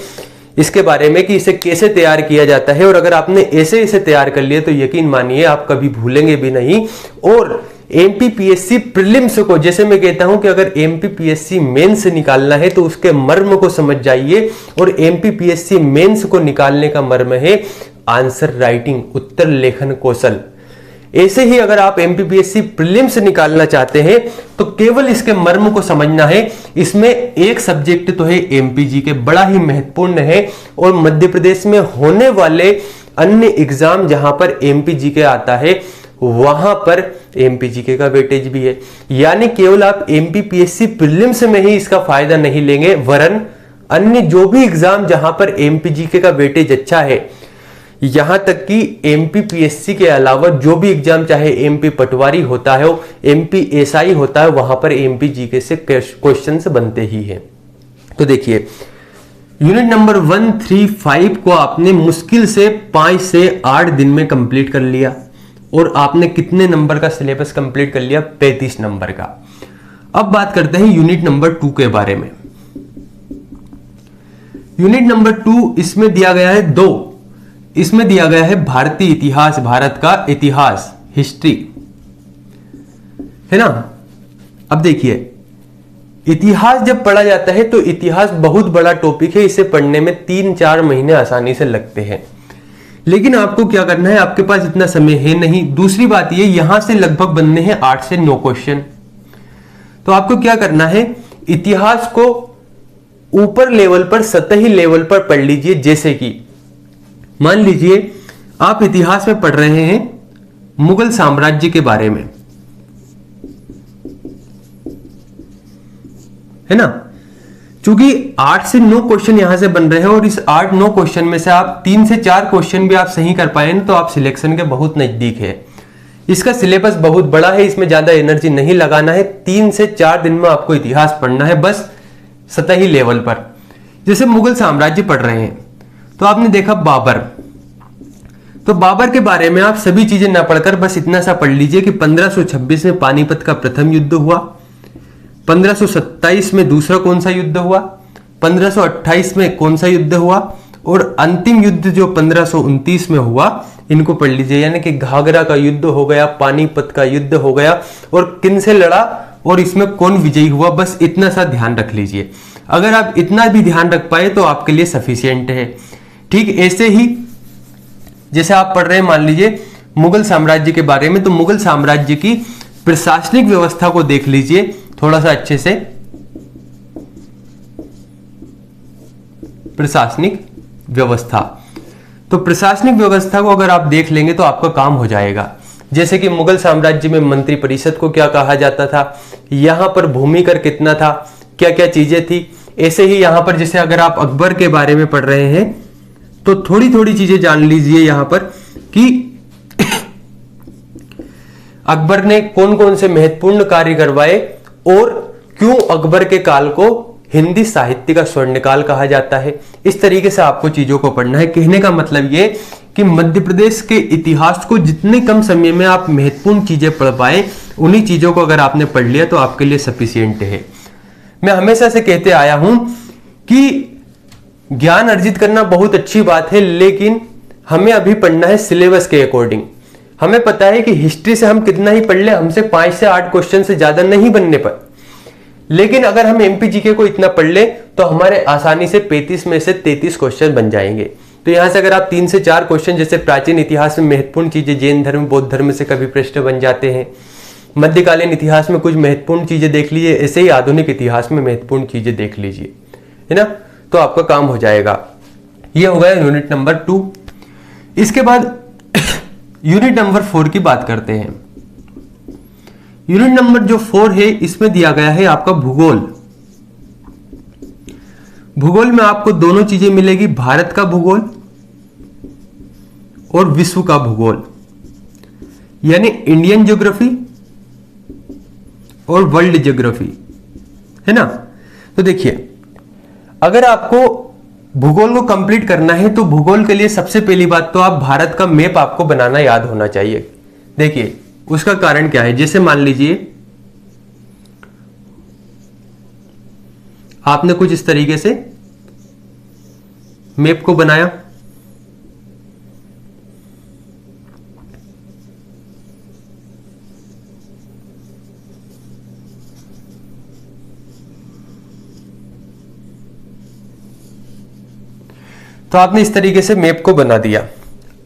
इसके बारे में कि इसे कैसे तैयार किया जाता है। और अगर आपने ऐसे इसे तैयार कर लिया तो यकीन मानिए आप कभी भूलेंगे भी नहीं, और एमपीपीएससी प्रीलिम्स को, जैसे मैं कहता हूं कि अगर एमपीपीएससी मेंस निकालना है तो उसके मर्म को समझ जाइए, और एमपीपीएससी मेंस को निकालने का मर्म है आंसर राइटिंग, उत्तर लेखन कौशल। ऐसे ही अगर आप एमपीपीएससी प्रीलिम्स निकालना चाहते हैं तो केवल इसके मर्म को समझना है। इसमें एक सब्जेक्ट तो है एमपीजी के, बड़ा ही महत्वपूर्ण है, और मध्य प्रदेश में होने वाले अन्य एग्जाम जहां पर एमपीजी के आता है वहां पर एमपीजीके का वेटेज भी है। यानी केवल आप एमपीपीएससी प्रीलिम्स में ही इसका फायदा नहीं लेंगे, वरन अन्य जो भी एग्जाम जहां पर एमपीजीके का वेटेज अच्छा है, यहां तक कि एमपीपीएससी के अलावा जो भी एग्जाम चाहे एमपी पटवारी होता है, एमपी एसआई होता है, वहां पर एमपीजीके से क्वेश्चंस बनते ही हैं। तो देखिए यूनिट नंबर 135 को आपने मुश्किल से 5 से 8 दिन में कंप्लीट कर लिया, और आपने कितने नंबर का सिलेबस कंप्लीट कर लिया? 35 नंबर का। अब बात करते हैं यूनिट नंबर 2 के बारे में। यूनिट नंबर 2 इसमें दिया गया है 2, इसमें दिया गया है भारतीय इतिहास, भारत का इतिहास, हिस्ट्री, है ना। अब देखिए इतिहास जब पढ़ा जाता है तो इतिहास बहुत बड़ा टॉपिक है, इसे पढ़ने में 3-4 महीने आसानी से लगते हैं, लेकिन आपको क्या करना है, आपके पास इतना समय है नहीं। दूसरी बात ये, यहां से लगभग बनने हैं 8 से 9 क्वेश्चन। तो आपको क्या करना है, इतिहास को ऊपर लेवल पर, सतही लेवल पर पढ़ लीजिए। जैसे कि मान लीजिए आप इतिहास में पढ़ रहे हैं मुगल साम्राज्य के बारे में, है ना। चूंकि 8 से 9 क्वेश्चन यहां से बन रहे हैं, और इस 8-9 क्वेश्चन में से आप 3 से 4 क्वेश्चन भी आप सही कर पाए तो आप सिलेक्शन के बहुत नजदीक है। इसका सिलेबस बहुत बड़ा है, इसमें ज्यादा एनर्जी नहीं लगाना है। 3 से 4 दिन में आपको इतिहास पढ़ना है, बस सतही लेवल पर। जैसे मुगल साम्राज्य पढ़ रहे हैं तो आपने देखा बाबर, तो बाबर के बारे में आप सभी चीजें ना पढ़कर बस इतना सा पढ़ लीजिए कि 1526 में पानीपत का प्रथम युद्ध हुआ, 1527 में दूसरा कौन सा युद्ध हुआ, 1528 में कौन सा युद्ध हुआ, और अंतिम युद्ध जो 1529 में हुआ, इनको पढ़ लीजिए। यानी कि घाघरा का युद्ध हो गया, पानीपत का युद्ध हो गया, और किन से लड़ा और इसमें कौन विजयी हुआ, बस इतना सा ध्यान रख लीजिए। अगर आप इतना भी ध्यान रख पाए तो आपके लिए सफिशिएंट है। ठीक ऐसे ही जैसे आप पढ़ रहे हैं मान लीजिए मुगल साम्राज्य के बारे में, तो मुगल साम्राज्य की प्रशासनिक व्यवस्था को देख लीजिए थोड़ा सा अच्छे से। प्रशासनिक व्यवस्था, तो प्रशासनिक व्यवस्था को अगर आप देख लेंगे तो आपका काम हो जाएगा। जैसे कि मुगल साम्राज्य में मंत्री परिषद को क्या कहा जाता था, यहां पर भूमि कर कितना था, क्या क्या चीजें थी। ऐसे ही यहां पर जैसे अगर आप अकबर के बारे में पढ़ रहे हैं तो थोड़ी थोड़ी चीजें जान लीजिए यहां पर कि अकबर ने कौन कौन से महत्वपूर्ण कार्य करवाए, और क्यों अकबर के काल को हिंदी साहित्य का स्वर्णकाल कहा जाता है। इस तरीके से आपको चीजों को पढ़ना है। कहने का मतलब ये कि मध्य प्रदेश के इतिहास को जितने कम समय में आप महत्वपूर्ण चीजें पढ़ पाए, उन्हीं चीजों को अगर आपने पढ़ लिया तो आपके लिए सफिशिएंट है। मैं हमेशा से कहते आया हूं कि ज्ञान अर्जित करना बहुत अच्छी बात है, लेकिन हमें अभी पढ़ना है सिलेबस के अकॉर्डिंग। हमें पता है कि हिस्ट्री से हम कितना ही पढ़ ले, हमसे 5 से 8 क्वेश्चन से ज्यादा नहीं बनने पर, लेकिन अगर हम एमपीजीके को इतना पढ़ ले तो हमारे आसानी से 35 में से 33 क्वेश्चन बन जाएंगे। तो यहां से अगर आप 3 से 4 क्वेश्चन, जैसे प्राचीन इतिहास में महत्वपूर्ण चीजें, जैन धर्म बौद्ध धर्म से कभी प्रश्न बन जाते हैं, मध्यकालीन इतिहास में कुछ महत्वपूर्ण चीजें देख लीजिए, ऐसे ही आधुनिक इतिहास में महत्वपूर्ण चीजें देख लीजिए, है ना। तो आपका काम हो जाएगा। ये हो गया यूनिट नंबर 2। इसके बाद यूनिट नंबर 4 की बात करते हैं। यूनिट नंबर जो 4 है इसमें दिया गया है आपका भूगोल। भूगोल में आपको दोनों चीजें मिलेगी, भारत का भूगोल और विश्व का भूगोल, यानी इंडियन ज्योग्राफी और वर्ल्ड ज्योग्राफी, है ना। तो देखिए अगर आपको भूगोल को कंप्लीट करना है तो भूगोल के लिए सबसे पहली बात तो आप भारत का मैप आपको बनाना याद होना चाहिए। देखिए उसका कारण क्या है, जैसे मान लीजिए आपने कुछ इस तरीके से मैप को बनाया, तो आपने इस तरीके से मैप को बना दिया।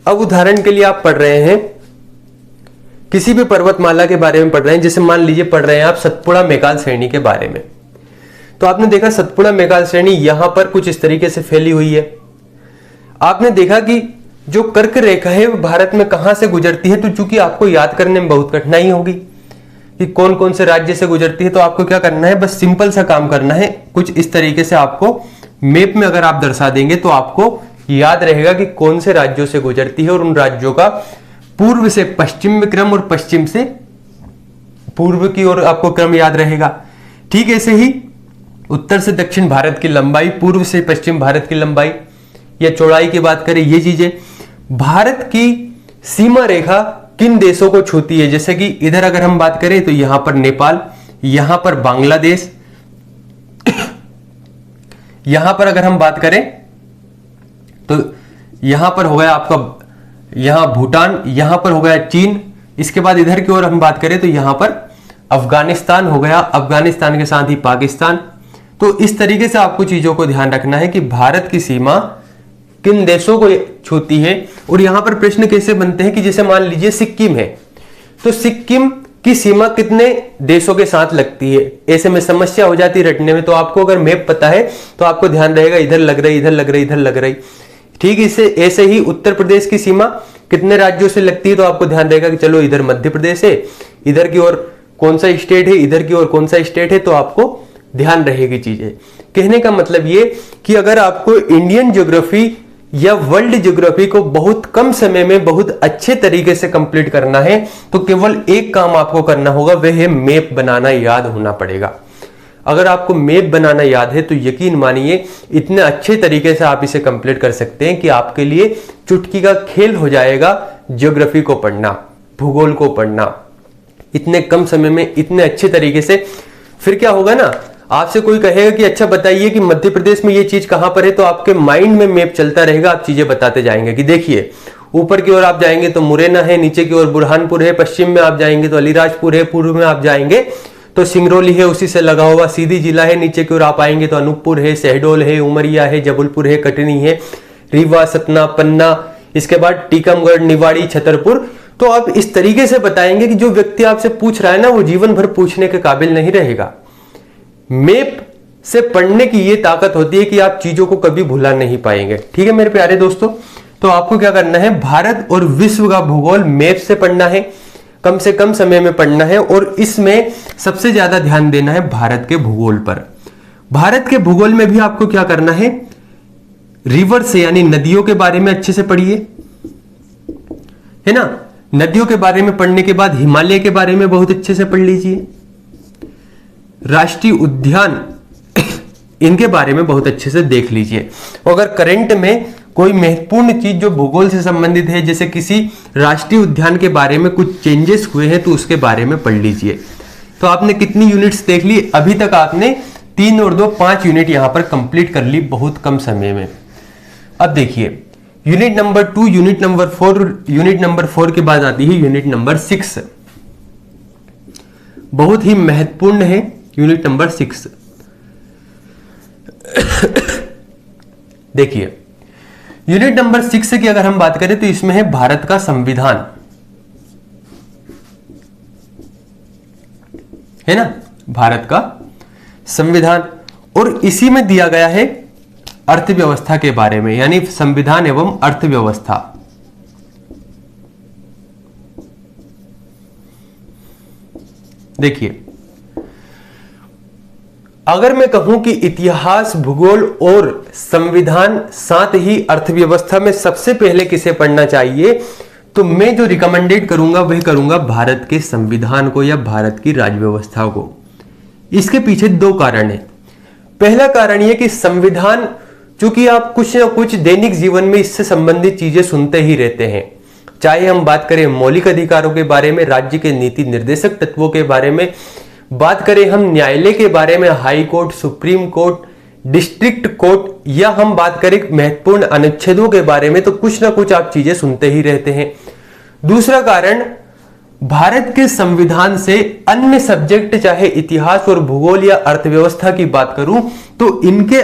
अब उदाहरण के लिए आप पढ़ रहे हैं, किसी भी पर्वतमाला के बारे में पढ़ रहे हैं, जैसे मान लीजिए पढ़ रहे हैं आप सतपुड़ा मेकाल श्रेणी के बारे में। तो आपने देखा सतपुड़ा मेकाल श्रेणी यहां पर कुछ इस तरीके से फैली हुई है। आपने देखा कि जो कर्क रेखा है वो भारत में कहां से गुजरती है, तो चूंकि आपको याद करने में बहुत कठिनाई होगी कि कौन कौन से राज्य से गुजरती है, तो आपको क्या करना है, बस सिंपल सा काम करना है। कुछ इस तरीके से आपको मैप में अगर आप दर्शा देंगे तो आपको याद रहेगा कि कौन से राज्यों से गुजरती है, और उन राज्यों का पूर्व से पश्चिम में क्रम और पश्चिम से पूर्व की ओर आपको क्रम याद रहेगा। ठीक ऐसे ही उत्तर से दक्षिण भारत की लंबाई, पूर्व से पश्चिम भारत की लंबाई या चौड़ाई की बात करें, ये चीजें। भारत की सीमा रेखा किन देशों को छूती है, जैसे कि इधर अगर हम बात करें तो यहां पर नेपाल, यहां पर बांग्लादेश, यहां पर अगर हम बात करें तो यहां पर हो गया आपका, यहां भूटान, यहां पर हो गया चीन। इसके बाद इधर की ओर हम बात करें तो यहां पर अफगानिस्तान हो गया, अफगानिस्तान के साथ ही पाकिस्तान। तो इस तरीके से आपको चीजों को ध्यान रखना है कि भारत की सीमा किन देशों को छूती है। और यहां पर प्रश्न कैसे बनते हैं कि जैसे मान लीजिए सिक्किम है, तो सिक्किम की सीमा कितने देशों के साथ लगती है, ऐसे में समस्या हो जाती है रटने में। तो आपको अगर मैप पता है तो आपको ध्यान रहेगा इधर लग रही, इधर लग रही, इधर लग रही। ठीक, इससे ऐसे ही उत्तर प्रदेश की सीमा कितने राज्यों से लगती है, तो आपको ध्यान रहेगा कि चलो इधर मध्य प्रदेश है, इधर की ओर कौन सा स्टेट है, इधर की ओर कौन सा स्टेट है, तो आपको ध्यान रहेगी चीजें। कहने का मतलब ये कि अगर आपको इंडियन ज्योग्राफी या वर्ल्ड ज्योग्राफी को बहुत कम समय में बहुत अच्छे तरीके से कंप्लीट करना है तो केवल एक काम आपको करना होगा, वह है मैप बनाना याद होना पड़ेगा। अगर आपको मैप बनाना याद है तो यकीन मानिए इतने अच्छे तरीके से आप इसे कंप्लीट कर सकते हैं कि आपके लिए चुटकी का खेल हो जाएगा ज्योग्राफी को पढ़ना, भूगोल को पढ़ना इतने कम समय में इतने अच्छे तरीके से। फिर क्या होगा ना, आपसे कोई कहेगा कि अच्छा बताइए कि मध्य प्रदेश में ये चीज कहां पर है, तो आपके माइंड में मैप चलता रहेगा, आप चीजें बताते जाएंगे कि देखिए ऊपर की ओर आप जाएंगे तो मुरैना है, नीचे की ओर बुरहानपुर है, पश्चिम में आप जाएंगे तो अलीराजपुर है, पूर्व में आप जाएंगे तो सिंगरौली है, उसी से लगा हुआ सीधी जिला है, नीचे की ओर आप आएंगे तो अनूपपुर है, शहडोल है, उमरिया है, जबलपुर है, कटनी है, रीवा, सतना, पन्ना, इसके बाद टीकमगढ़, निवाड़ी, छतरपुर। तो आप इस तरीके से बताएंगे कि जो व्यक्ति आपसे पूछ रहा है ना वो जीवन भर पूछने के काबिल नहीं रहेगा। मैप से पढ़ने की ये ताकत होती है कि आप चीजों को कभी भुला नहीं पाएंगे। ठीक है मेरे प्यारे दोस्तों, तो आपको क्या करना है, भारत और विश्व का भूगोल मैप से पढ़ना है, कम से कम समय में पढ़ना है, और इसमें सबसे ज्यादा ध्यान देना है भारत के भूगोल पर। भारत के भूगोल में भी आपको क्या करना है, रिवर से यानी नदियों के बारे में अच्छे से पढ़िए, है ना। नदियों के बारे में पढ़ने के बाद हिमालय के बारे में बहुत अच्छे से पढ़ लीजिए, राष्ट्रीय उद्यान इनके बारे में बहुत अच्छे से देख लीजिए। अगर करंट में कोई महत्वपूर्ण चीज जो भूगोल से संबंधित है, जैसे किसी राष्ट्रीय उद्यान के बारे में कुछ चेंजेस हुए हैं तो उसके बारे में पढ़ लीजिए। तो आपने कितनी यूनिट्स देख ली अभी तक, आपने 3 और 2 5 यूनिट यहां पर कंप्लीट कर ली बहुत कम समय में। अब देखिए unit number 2, unit number 4, unit number 4 के बाद आती है यूनिट नंबर 6, बहुत ही महत्वपूर्ण है यूनिट नंबर 6। देखिए यूनिट नंबर 6 की अगर हम बात करें तो इसमें है भारत का संविधान, है ना, भारत का संविधान, और इसी में दिया गया है अर्थव्यवस्था के बारे में, यानी संविधान एवं अर्थव्यवस्था। देखिए अगर मैं कहूं कि इतिहास, भूगोल और संविधान साथ ही अर्थव्यवस्था में सबसे पहले किसे पढ़ना चाहिए, तो मैं जो रिकमेंडेड करूंगा वह करूंगा भारत के संविधान को या भारत की राज्य व्यवस्था को। इसके पीछे 2 कारण है। पहला कारण यह कि संविधान, चूंकि आप कुछ ना कुछ दैनिक जीवन में इससे संबंधित चीजें सुनते ही रहते हैं, चाहे हम बात करें मौलिक अधिकारों के बारे में, राज्य के नीति निर्देशक तत्वों के बारे में, बात करें हम न्यायालय के बारे में, high court, supreme court, district court, या हम बात करें महत्वपूर्ण अनुच्छेदों के बारे में, तो कुछ ना कुछ आप चीजें सुनते ही रहते हैं। दूसरा कारण, भारत के संविधान से अन्य सब्जेक्ट, चाहे इतिहास और भूगोल या अर्थव्यवस्था की बात करूं, तो इनके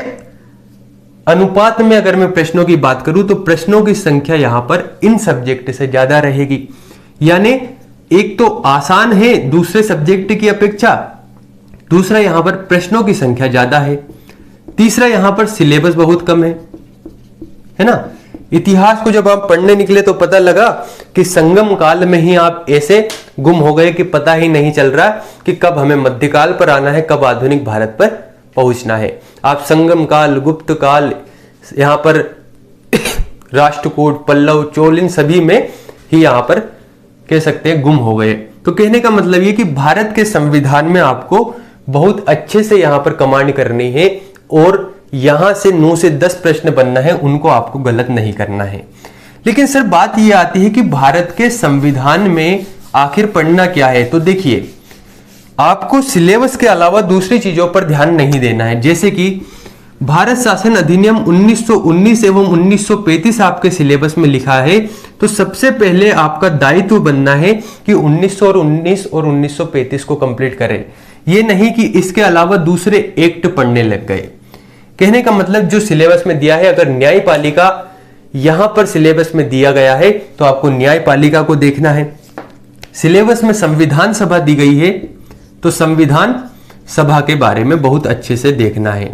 अनुपात में अगर मैं प्रश्नों की बात करूं तो प्रश्नों की संख्या यहां पर इन सब्जेक्ट से ज्यादा रहेगी। यानी एक तो आसान है दूसरे सब्जेक्ट की अपेक्षा, दूसरा यहां पर प्रश्नों की संख्या ज्यादा है, तीसरा यहां पर सिलेबस बहुत कम है ना। इतिहास को जब आप पढ़ने निकले तो पता लगा कि संगम काल में ही आप ऐसे गुम हो गए कि पता ही नहीं चल रहा कि कब हमें मध्यकाल पर आना है, कब आधुनिक भारत पर पहुंचना है। आप संगम काल, गुप्त काल, यहां पर राष्ट्रकूट, पल्लव, चोल, इन सभी में ही यहां पर कह सकते हैं गुम हो गए। तो कहने का मतलब ये कि भारत के संविधान में आपको बहुत अच्छे से यहां पर कमांड करनी है और यहां से 9 से 10 प्रश्न बनना है, उनको आपको गलत नहीं करना है। लेकिन सर बात यह आती है कि भारत के संविधान में आखिर पढ़ना क्या है। तो देखिए, आपको सिलेबस के अलावा दूसरी चीजों पर ध्यान नहीं देना है। जैसे कि भारत शासन अधिनियम 1919 एवं 1935 आपके सिलेबस में लिखा है, तो सबसे पहले आपका दायित्व बनना है कि 1919 और 1935 को कंप्लीट करें। यह नहीं कि इसके अलावा दूसरे एक्ट पढ़ने लग गए। कहने का मतलब जो सिलेबस में दिया है, अगर न्यायपालिका यहां पर सिलेबस में दिया गया है तो आपको न्यायपालिका को देखना है। सिलेबस में संविधान सभा दी गई है तो संविधान सभा के बारे में बहुत अच्छे से देखना है।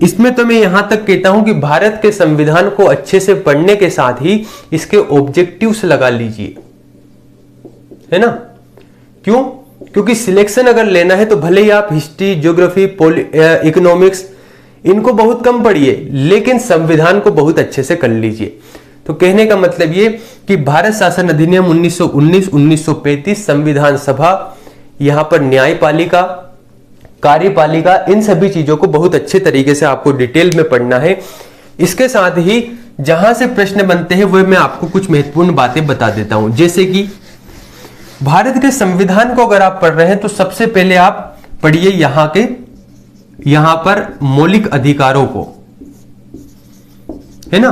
इसमें तो मैं यहां तक कहता हूं कि भारत के संविधान को अच्छे से पढ़ने के साथ ही इसके ऑब्जेक्टिव्स लगा लीजिए, है ना। क्यों? क्योंकि सिलेक्शन अगर लेना है तो भले ही आप हिस्ट्री, ज्योग्राफी, इकोनॉमिक्स इनको बहुत कम पढ़िए, लेकिन संविधान को बहुत अच्छे से कर लीजिए। तो कहने का मतलब ये कि भारत शासन अधिनियम 1919, 1935, संविधान सभा, यहां पर न्यायपालिका, कार्यपालिका, इन सभी चीजों को बहुत अच्छे तरीके से आपको डिटेल में पढ़ना है। इसके साथ ही जहां से प्रश्न बनते हैं वह मैं आपको कुछ महत्वपूर्ण बातें बता देता हूं। जैसे कि भारत के संविधान को अगर आप पढ़ रहे हैं तो सबसे पहले आप पढ़िए यहां पर मौलिक अधिकारों को, है ना।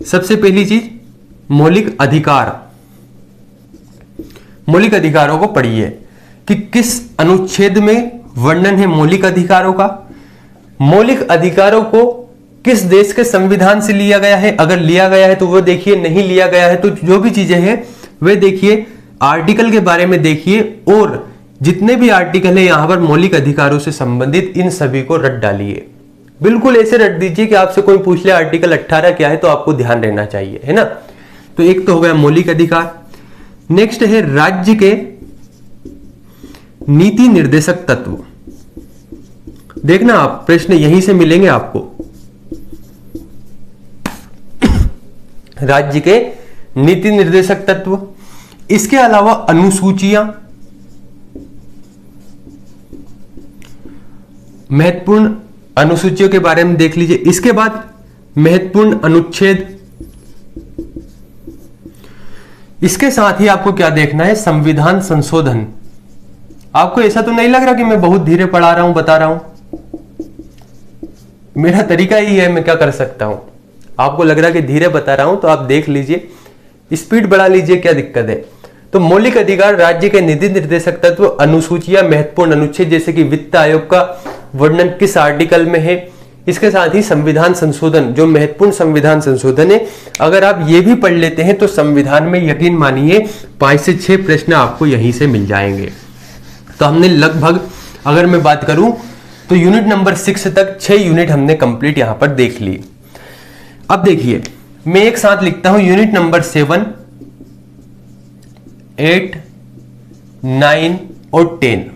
सबसे पहली चीज मौलिक अधिकार, मौलिक अधिकारों को पढ़िए कि किस अनुच्छेद में वर्णन है मौलिक अधिकारों का, मौलिक अधिकारों को किस देश के संविधान से लिया गया है, अगर लिया गया है तो वो देखिए, नहीं लिया गया है तो जो भी चीजें हैं वे देखिए, आर्टिकल के बारे में देखिए, और जितने भी आर्टिकल है यहां पर मौलिक अधिकारों से संबंधित इन सभी को रट डालिए। बिल्कुल ऐसे रट दीजिए कि आपसे कोई पूछ ले आर्टिकल 18 क्या है तो आपको ध्यान रहना चाहिए, है ना। तो एक तो हो गया मौलिक अधिकार। नेक्स्ट है राज्य के नीति निर्देशक तत्व। देखना आप प्रश्न यहीं से मिलेंगे आपको। राज्य के नीति निर्देशक तत्व, इसके अलावा अनुसूचियां, महत्वपूर्ण अनुसूचियों के बारे में देख लीजिए। इसके बाद महत्वपूर्ण अनुच्छेद, इसके साथ ही आपको क्या देखना है, संविधान संशोधन। आपको ऐसा तो नहीं लग रहा कि मैं बहुत धीरे पढ़ा रहा हूं, बता रहा हूं? मेरा तरीका ही है, मैं क्या कर सकता हूं। आपको लग रहा कि धीरे बता रहा हूं तो आप देख लीजिए, स्पीड बढ़ा लीजिए, क्या दिक्कत है। तो मौलिक अधिकार, राज्य के नीति निर्देशक तत्व, अनुसूचियां, महत्वपूर्ण अनुच्छेद, जैसे कि वित्त आयोग का वर्णन किस आर्टिकल में है, इसके साथ ही संविधान संशोधन, जो महत्वपूर्ण संविधान संशोधन है, अगर आप ये भी पढ़ लेते हैं तो संविधान में यकीन मानिए 5 से 6 प्रश्न आपको यहीं से मिल जाएंगे। तो हमने लगभग, अगर मैं बात करूं तो यूनिट नंबर 6 तक 6 यूनिट हमने कंप्लीट यहां पर देख ली। अब देखिए, मैं एक साथ लिखता हूं यूनिट नंबर 7, 8, 9 और 10।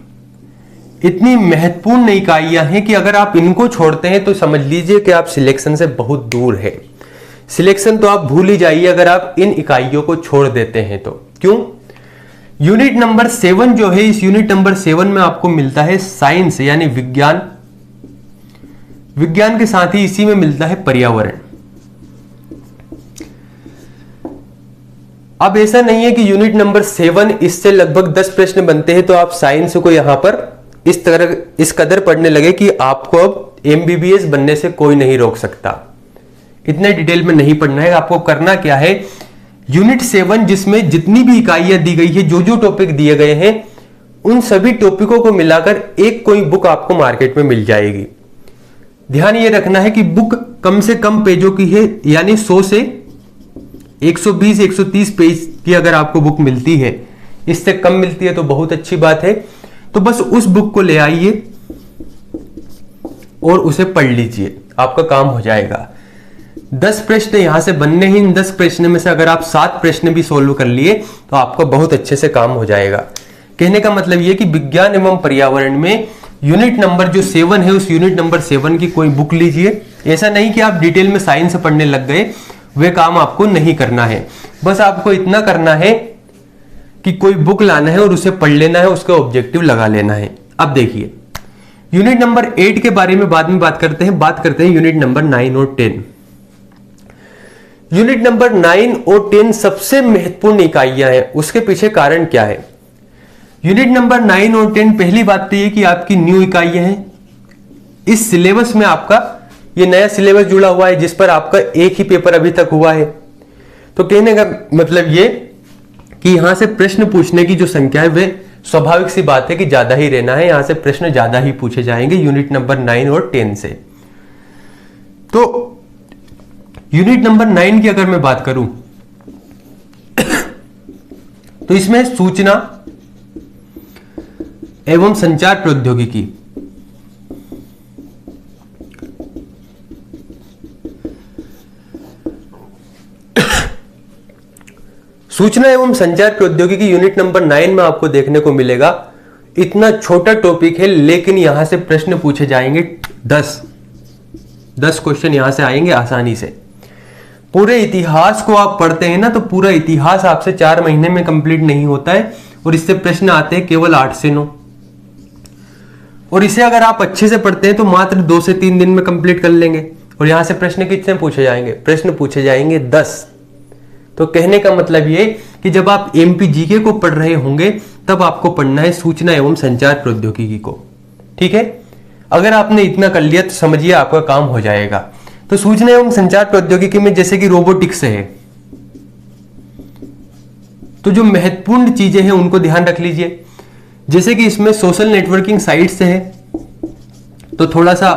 इतनी महत्वपूर्ण इकाइयां हैं कि अगर आप इनको छोड़ते हैं तो समझ लीजिए कि आप सिलेक्शन से बहुत दूर है। सिलेक्शन तो आप भूल ही जाइए अगर आप इन इकाइयों को छोड़ देते हैं तो। क्यों? यूनिट नंबर 7 जो है, इस यूनिट नंबर 7 में आपको मिलता है साइंस यानी विज्ञान, विज्ञान के साथ ही इसी में मिलता है पर्यावरण। अब ऐसा नहीं है कि यूनिट नंबर 7 इससे लगभग 10 प्रश्न बनते हैं तो आप साइंस को यहां पर इस कदर पढ़ने लगे कि आपको अब एमबीबीएस बनने से कोई नहीं रोक सकता। इतने डिटेल में नहीं पढ़ना है। आपको करना क्या है, यूनिट 7 जिसमें जितनी भी इकाइयां दी गई है, जो जो टॉपिक दिए गए हैं, उन सभी टॉपिकों को मिलाकर एक कोई बुक आपको मार्केट में मिल जाएगी। ध्यान ये रखना है कि बुक कम से कम पेजों की है, यानी 100 से 120 130 पेज की अगर आपको बुक मिलती है, इससे कम मिलती है तो बहुत अच्छी बात है। तो बस उस बुक को ले आइए और उसे पढ़ लीजिए, आपका काम हो जाएगा। 10 प्रश्न यहां से बनने ही, इन 10 प्रश्न में से अगर आप 7 प्रश्न भी सोल्व कर लिए तो आपका बहुत अच्छे से काम हो जाएगा। कहने का मतलब यह कि विज्ञान एवं पर्यावरण में यूनिट नंबर जो 7 है, उस यूनिट नंबर 7 की कोई बुक लीजिए। ऐसा नहीं कि आप डिटेल में साइंस पढ़ने लग गए, वे काम आपको नहीं करना है। बस आपको इतना करना है कि कोई बुक लाना है और उसे पढ़ लेना है, उसका ऑब्जेक्टिव लगा लेना है। अब देखिए, यूनिट नंबर 8 के बारे में बाद में बात करते हैं यूनिट नंबर 9 और 10। यूनिट नंबर 9 और 10 सबसे महत्वपूर्ण इकाइयां हैं। उसके पीछे कारण क्या है? यूनिट नंबर 9 और 10, पहली बात तो ये कि आपकी न्यू इकाइयां हैं। इस सिलेबस में आपका ये नया सिलेबस जुड़ा हुआ है, जिस पर आपका एक ही पेपर अभी तक हुआ है। तो कहने का मतलब ये कि यहां से प्रश्न पूछने की जो संख्या है, वे स्वाभाविक सी बात है कि ज्यादा ही रहना है। यहां से प्रश्न ज्यादा ही पूछे जाएंगे यूनिट नंबर 9 और 10 से। तो यूनिट नंबर 9 की अगर मैं बात करूं तो इसमें सूचना एवं संचार प्रौद्योगिकी, सूचना एवं संचार प्रौद्योगिकी यूनिट नंबर 9 में आपको देखने को मिलेगा। इतना छोटा टॉपिक है, लेकिन यहां से प्रश्न पूछे जाएंगे 10 क्वेश्चन यहां से आएंगे आसानी से। पूरे इतिहास को आप पढ़ते हैं ना, तो पूरा इतिहास आपसे 4 महीने में कंप्लीट नहीं होता है, और इससे प्रश्न आते हैं केवल 8 से 9। और इसे अगर आप अच्छे से पढ़ते हैं तो मात्र 2 से 3 दिन में कंप्लीट कर लेंगे। और यहां से प्रश्न कितने पूछे जाएंगे? प्रश्न पूछे जाएंगे 10। तो कहने का मतलब ये कि जब आप एमपी जीके को पढ़ रहे होंगे, तब आपको पढ़ना है सूचना एवं संचार प्रौद्योगिकी को। ठीक है, अगर आपने इतना कर लिया तो समझिए आपका काम हो जाएगा। तो सूचना एवं संचार प्रौद्योगिकी में जैसे कि रोबोटिक्स है, तो जो महत्वपूर्ण चीजें हैं उनको ध्यान रख लीजिए। जैसे कि इसमें सोशल नेटवर्किंग साइट्स है, तो थोड़ा सा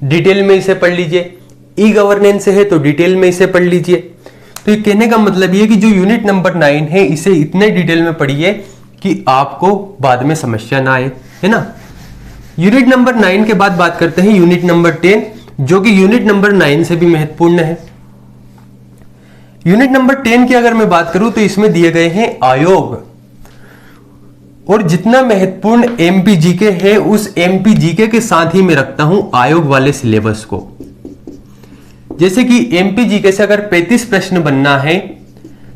डिटेल में इसे पढ़ लीजिए। ई गवर्नेंस है तो डिटेल में इसे पढ़ लीजिए। तो ये कहने का मतलब ये कि जो यूनिट नंबर 9 है, इसे इतने डिटेल में पढ़िए कि आपको बाद में समस्या ना आए, है ना। यूनिट नंबर 9 के बाद बात करते हैं यूनिट नंबर 10, जो कि यूनिट नंबर 9 से भी महत्वपूर्ण है। यूनिट नंबर 10 की अगर मैं बात करूं तो इसमें दिए गए हैं आयोग, और जितना महत्वपूर्ण एमपीजीके है, उस एमपीजीके के साथ ही मैं रखता हूं आयोग वाले सिलेबस को। जैसे कि एमपीजीके से अगर 35 प्रश्न बनना है,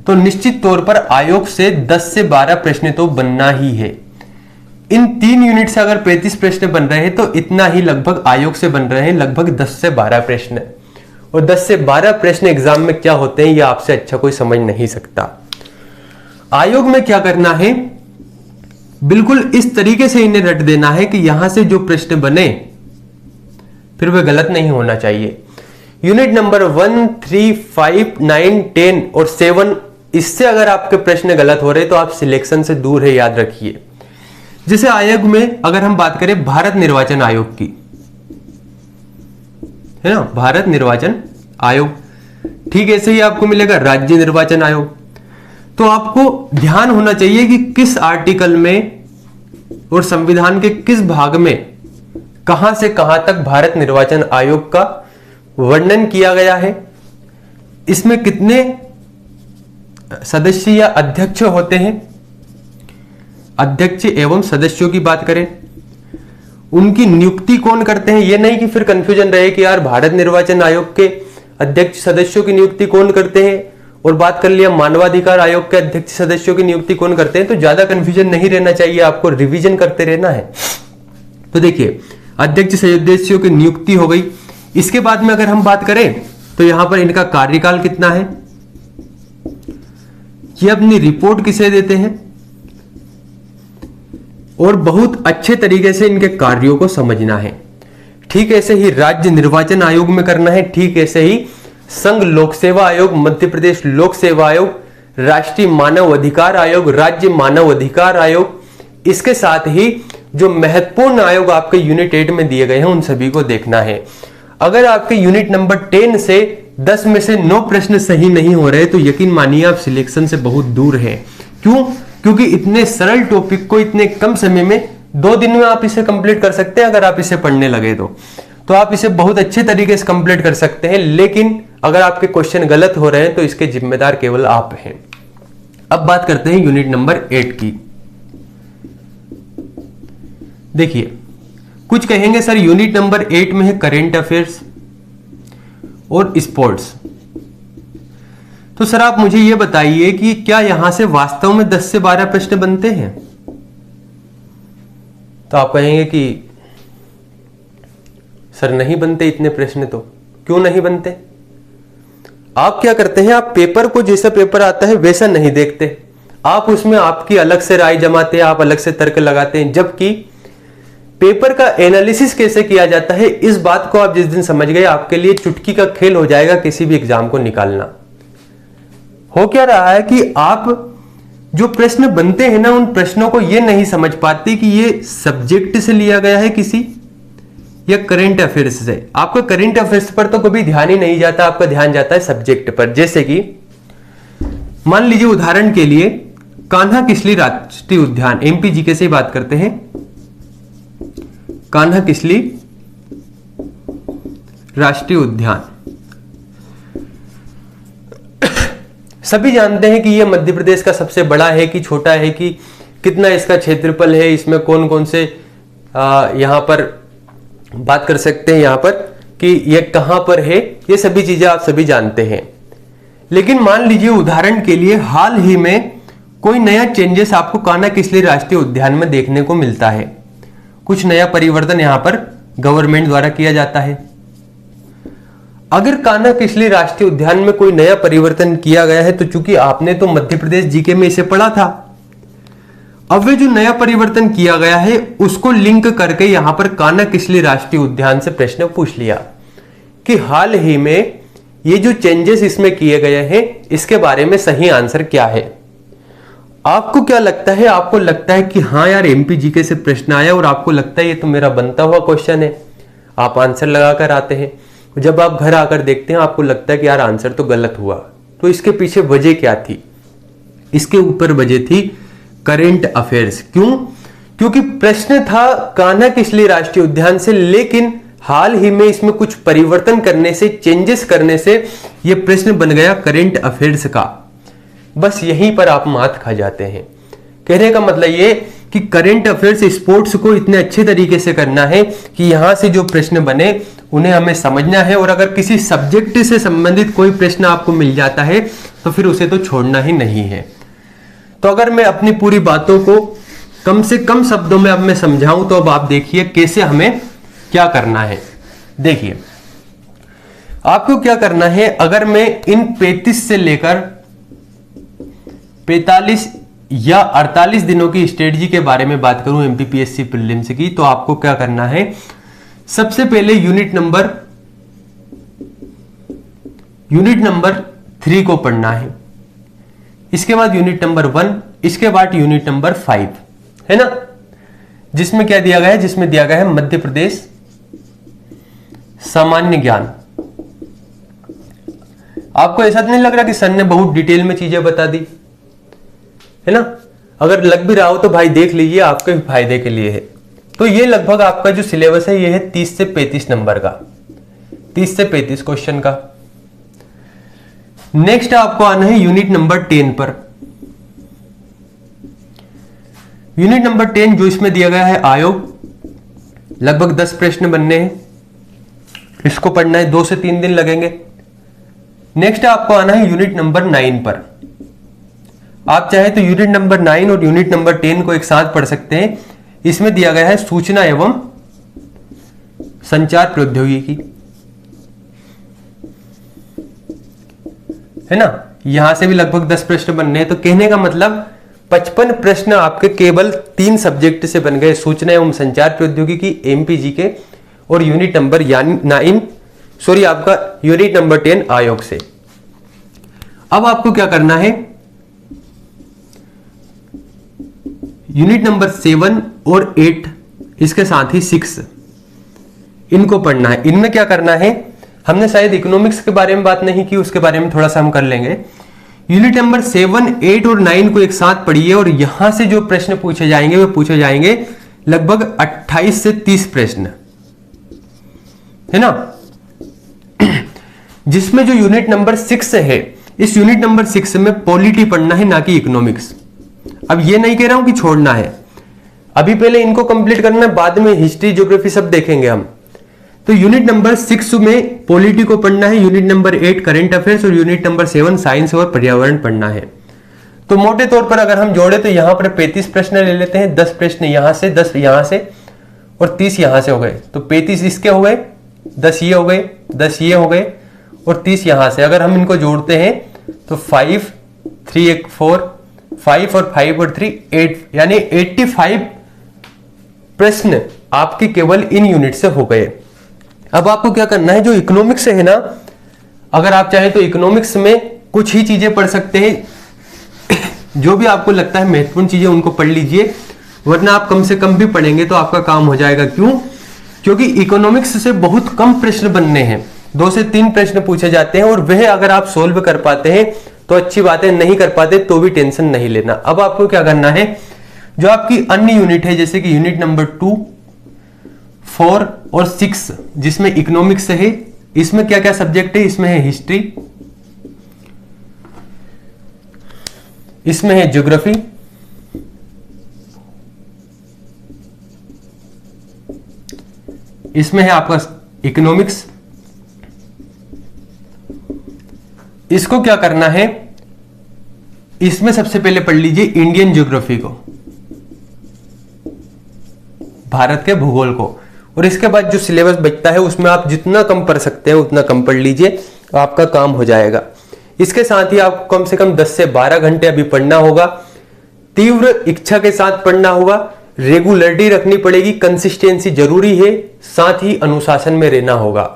तो निश्चित तौर पर आयोग से 10 से 12 प्रश्न तो बनना ही है। इन 3 यूनिट से अगर 35 प्रश्न बन रहे हैं, तो इतना ही लगभग आयोग से बन रहे हैं, लगभग 10 से 12 प्रश्न। और 10 से 12 प्रश्न एग्जाम में क्या होते हैं, यह आपसे अच्छा कोई समझ नहीं सकता। आयोग में क्या करना है, बिल्कुल इस तरीके से इन्हें रट देना है कि यहां से जो प्रश्न बने फिर वे गलत नहीं होना चाहिए। यूनिट नंबर 1, 3, 5, 9, 10 और 7, इससे अगर आपके प्रश्न गलत हो रहे तो आप सिलेक्शन से दूर है, याद रखिए। जैसे आयोग में अगर हम बात करें भारत निर्वाचन आयोग की, है ना, भारत निर्वाचन आयोग, ठीक ऐसे ही आपको मिलेगा राज्य निर्वाचन आयोग। तो आपको ध्यान होना चाहिए कि किस आर्टिकल में और संविधान के किस भाग में कहां से कहां तक भारत निर्वाचन आयोग का वर्णन किया गया है, इसमें कितने सदस्य या अध्यक्ष होते हैं। अध्यक्ष एवं सदस्यों की बात करें, उनकी नियुक्ति कौन करते हैं। यह नहीं कि फिर कंफ्यूजन रहे कि यार भारत निर्वाचन आयोग के अध्यक्ष सदस्यों की नियुक्ति कौन करते हैं, और बात कर लिया मानवाधिकार आयोग के अध्यक्ष सदस्यों की नियुक्ति कौन करते हैं। तो ज्यादा कंफ्यूजन नहीं रहना चाहिए, आपको रिवीजन करते रहना है। तो देखिए, अध्यक्ष सदस्यों की नियुक्ति हो गई। इसके बाद में अगर हम बात करें तो यहां पर इनका कार्यकाल कितना है, ये अपनी रिपोर्ट किसे देते हैं, और बहुत अच्छे तरीके से इनके कार्यों को समझना है। ठीक ऐसे ही राज्य निर्वाचन आयोग में करना है, ठीक ऐसे ही संघ लोक सेवा आयोग, मध्य प्रदेश लोक सेवा आयोग, राष्ट्रीय मानव अधिकार आयोग, राज्य मानव अधिकार आयोग, इसके साथ ही जो महत्वपूर्ण आयोग आपके यूनिट 8 में दिए गए हैं उन सभी को देखना है। अगर आपके यूनिट नंबर 10 से 10 में से 9 प्रश्न सही नहीं हो रहे तो यकीन मानिए आप सिलेक्शन से बहुत दूर हैं। क्यों? क्योंकि इतने सरल टॉपिक को इतने कम समय में 2 दिन में आप इसे कंप्लीट कर सकते हैं। अगर आप इसे पढ़ने लगे तो आप इसे बहुत अच्छे तरीके से कंप्लीट कर सकते हैं। लेकिन अगर आपके क्वेश्चन गलत हो रहे हैं तो इसके जिम्मेदार केवल आप हैं। अब बात करते हैं यूनिट नंबर 8 की। देखिए, कुछ कहेंगे सर यूनिट नंबर 8 में है करेंट अफेयर्स और स्पोर्ट्स। तो सर आप मुझे यह बताइए कि क्या यहां से वास्तव में 10 से 12 प्रश्न बनते हैं? तो आप कहेंगे कि सर नहीं बनते इतने प्रश्न। तो क्यों नहीं बनते? आप क्या करते हैं, आप पेपर को जैसा पेपर आता है वैसा नहीं देखते। आप उसमें आपकी अलग से राय जमाते हैं, आप अलग से तर्क लगाते हैं। जबकि पेपर का एनालिसिस कैसे किया जाता है, इस बात को आप जिस दिन समझ गए आपके लिए चुटकी का खेल हो जाएगा किसी भी एग्जाम को निकालना। हो क्या रहा है कि आप जो प्रश्न बनते हैं ना, उन प्रश्नों को यह नहीं समझ पाते कि ये सब्जेक्ट से लिया गया है किसी या करेंट अफेयर्स से। आपका करेंट अफेयर्स पर तो कभी ध्यान ही नहीं जाता, आपका ध्यान जाता है सब्जेक्ट पर। जैसे कि मान लीजिए उदाहरण के लिए कान्हा किसली राष्ट्रीय उद्यान, एमपी जीके से बात करते हैं। कान्हा किसली राष्ट्रीय उद्यान, सभी जानते हैं कि यह मध्य प्रदेश का सबसे बड़ा है कि छोटा है, कि कितना इसका क्षेत्रफल है, इसमें कौन कौन से यहां पर बात कर सकते हैं, यहां पर कि यह कहां पर है, ये सभी चीजें आप सभी जानते हैं। लेकिन मान लीजिए उदाहरण के लिए हाल ही में कोई नया चेंजेस आपको कान्हा किसली राष्ट्रीय उद्यान में देखने को मिलता है। कुछ नया परिवर्तन यहां पर गवर्नमेंट द्वारा किया जाता है। अगर कान्हा किसली राष्ट्रीय उद्यान में कोई नया परिवर्तन किया गया है तो चूंकि आपने तो मध्य प्रदेश जीके में इसे पढ़ा था, अब वे जो नया परिवर्तन किया गया है उसको लिंक करके यहां पर कान्हा किसली राष्ट्रीय उद्यान से प्रश्न पूछ लिया कि हाल ही में ये जो चेंजेस इसमें किए गए हैं इसके बारे में सही आंसर क्या है। आपको क्या लगता है? आपको लगता है कि हाँ यार एमपी जीके से प्रश्न आया और आपको लगता है ये तो मेरा बनता हुआ क्वेश्चन है, आप आंसर लगाकर आते हैं। जब आप घर आकर देखते हैं आपको लगता है कि यार आंसर तो गलत हुआ। तो इसके पीछे वजह क्या थी? इसके ऊपर वजह थी करेंट अफेयर्स। क्यों? क्योंकि प्रश्न था कान्हा किसली राष्ट्रीय उद्यान से, लेकिन हाल ही में इसमें कुछ परिवर्तन करने से, चेंजेस करने से यह प्रश्न बन गया करेंट अफेयर्स का। बस यहीं पर आप मात खा जाते हैं। कहने का मतलब ये कि करेंट अफेयर्स स्पोर्ट्स को इतने अच्छे तरीके से करना है कि यहां से जो प्रश्न बने उन्हें हमें समझना है, और अगर किसी सब्जेक्ट से संबंधित कोई प्रश्न आपको मिल जाता है तो फिर उसे तो छोड़ना ही नहीं है। तो अगर मैं अपनी पूरी बातों को कम से कम शब्दों में अब मैं समझाऊं तो अब आप देखिए कैसे हमें क्या करना है। देखिए आपको क्या करना है, अगर मैं इन 35 से लेकर 45 या 48 दिनों की स्ट्रेटजी के बारे में बात करूं एमपीपीएससी प्रीलिम्स की, तो आपको क्या करना है, सबसे पहले यूनिट नंबर 3 को पढ़ना है, इसके बाद यूनिट नंबर 1, इसके बाद यूनिट नंबर 5, है ना, जिसमें क्या दिया गया है, जिसमें दिया गया है मध्य प्रदेश सामान्य ज्ञान। आपको ऐसा नहीं लग रहा कि सर ने बहुत डिटेल में चीजें बता दी, है ना? अगर लग भी रहा हो तो भाई देख लीजिए, आपके फायदे के लिए है। तो ये लगभग आपका जो सिलेबस है ये है 30 से 35 नंबर का, 30 से 35 क्वेश्चन का। नेक्स्ट आपको आना है यूनिट नंबर 10 पर। यूनिट नंबर 10 जो इसमें दिया गया है आयोग, लगभग 10 प्रश्न बनने हैं, इसको पढ़ना है, 2 से 3 दिन लगेंगे। नेक्स्ट आपको आना है यूनिट नंबर 9 पर। आप चाहे तो यूनिट नंबर 9 और यूनिट नंबर 10 को एक साथ पढ़ सकते हैं। इसमें दिया गया है सूचना एवं संचार प्रौद्योगिकी, है ना, यहां से भी लगभग 10 प्रश्न बनने हैं। तो कहने का मतलब 55 प्रश्न आपके केवल 3 सब्जेक्ट से बन गए, सूचना एवं संचार प्रौद्योगिकी, एमपीजी के, और यूनिट नंबर 9 सॉरी आपका यूनिट नंबर 10 आयोग से। अब आपको क्या करना है, यूनिट नंबर 7 और 8, इसके साथ ही 6, इनको पढ़ना है। इनमें क्या करना है, हमने शायद इकोनॉमिक्स के बारे में बात नहीं की, उसके बारे में थोड़ा सा हम कर लेंगे। यूनिट नंबर 7, 8 और 9 को एक साथ पढ़िए और यहां से जो प्रश्न पूछे जाएंगे वो पूछे जाएंगे लगभग 28 से 30 प्रश्न, है ना। जिसमें जो यूनिट नंबर 6 है, इस यूनिट नंबर 6 में पॉलिटी पढ़ना है, ना कि इकोनॉमिक्स। अब ये नहीं कह रहा हूं कि छोड़ना है, अभी पहले इनको कंप्लीट करना है, बाद में हिस्ट्री ज्योग्राफी सब देखेंगे हम। तो यूनिट नंबर 6 में पॉलिटी को पढ़ना है, यूनिट नंबर 8 करंट अफेयर्स और यूनिट नंबर 7 साइंस और पर्यावरण पढ़ना है। तो मोटे तौर पर अगर हम जोड़े तो यहां पर 35 प्रश्न ले लेते हैं, 10 प्रश्न यहां से, 10 यहां से और 30 यहां से हो गए। तो 35 इसके हो गए, 10 ये हो गए, 10 ये हो गए और 30 यहां से। अगर हम इनको जोड़ते हैं तो 5, 3 1 4, 5 और 5 और 3 8, यानी 85 प्रश्न आपके केवल इन यूनिट से हो गए। अब आपको क्या करना है, जो इकोनॉमिक्स है ना, अगर आप चाहें तो इकोनॉमिक्स में कुछ ही चीजें पढ़ सकते हैं, जो भी आपको लगता है महत्वपूर्ण चीजें उनको पढ़ लीजिए, वरना आप कम से कम भी पढ़ेंगे तो आपका काम हो जाएगा। क्यों? क्योंकि इकोनॉमिक्स से बहुत कम प्रश्न बनने हैं, 2 से 3 प्रश्न पूछे जाते हैं और वह अगर आप सोल्व कर पाते हैं तो अच्छी बात है, नहीं कर पाते तो भी टेंशन नहीं लेना। अब आपको क्या करना है, जो आपकी अन्य यूनिट है जैसे कि यूनिट नंबर 2, 4 और 6 जिसमें इकोनॉमिक्स है, इसमें क्या क्या सब्जेक्ट है, इसमें है हिस्ट्री, इसमें है ज्योग्राफी, इसमें है आपका इकोनॉमिक्स। इसको क्या करना है, इसमें सबसे पहले पढ़ लीजिए इंडियन ज्योग्राफी को, भारत के भूगोल को, और इसके बाद जो सिलेबस बचता है उसमें आप जितना कम पढ़ सकते हैं उतना कम पढ़ लीजिए, तो आपका काम हो जाएगा। इसके साथ ही आपको कम से कम 10 से 12 घंटे अभी पढ़ना होगा, तीव्र इच्छा के साथ पढ़ना होगा, रेगुलरिटी रखनी पड़ेगी, कंसिस्टेंसी जरूरी है, साथ ही अनुशासन में रहना होगा।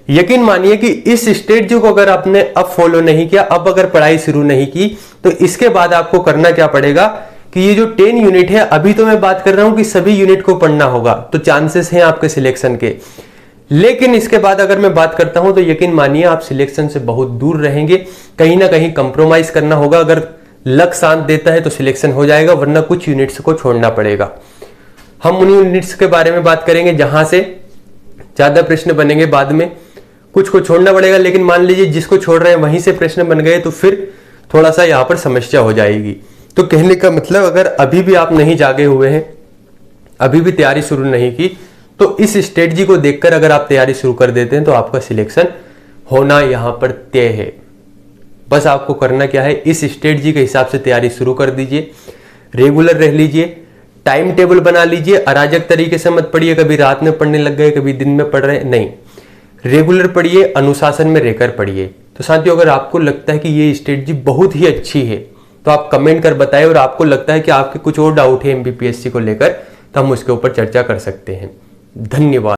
यकीन मानिए कि इस स्ट्रेटजी को अगर आपने अब फॉलो नहीं किया, अब अगर पढ़ाई शुरू नहीं की, तो इसके बाद आपको करना क्या पड़ेगा कि ये जो 10 यूनिट है, अभी तो मैं बात कर रहा हूं कि सभी यूनिट को पढ़ना होगा, तो चांसेस हैं आपके सिलेक्शन के। लेकिन इसके बाद अगर मैं बात करता हूं तो यकीन मानिए आप सिलेक्शन से बहुत दूर रहेंगे, कहीं ना कहीं कंप्रोमाइज करना होगा। अगर लक साथ देता है तो सिलेक्शन हो जाएगा, वरना कुछ यूनिट्स को छोड़ना पड़ेगा। हम उन यूनिट्स के बारे में बात करेंगे जहां से ज्यादा प्रश्न बनेंगे, बाद में कुछ को छोड़ना पड़ेगा। लेकिन मान लीजिए जिसको छोड़ रहे हैं वहीं से प्रश्न बन गए तो फिर थोड़ा सा यहां पर समस्या हो जाएगी। तो कहने का मतलब, अगर अभी भी आप नहीं जागे हुए हैं, अभी भी तैयारी शुरू नहीं की, तो इस स्ट्रेटजी को देखकर अगर आप तैयारी शुरू कर देते हैं तो आपका सिलेक्शन होना यहां पर तय है। बस आपको करना क्या है, इस स्ट्रेटजी के हिसाब से तैयारी शुरू कर दीजिए, रेगुलर रह लीजिए, टाइम टेबल बना लीजिए, अराजक तरीके से मत पढ़िए, कभी रात में पढ़ने लग गए, कभी दिन में पढ़ रहे, नहीं, रेगुलर पढ़िए, अनुशासन में रहकर पढ़िए। तो साथियों, अगर आपको लगता है कि ये स्ट्रेटजी बहुत ही अच्छी है तो आप कमेंट कर बताएं, और आपको लगता है कि आपके कुछ और डाउट है एमपीपीएससी को लेकर, तो हम उसके ऊपर चर्चा कर सकते हैं। धन्यवाद।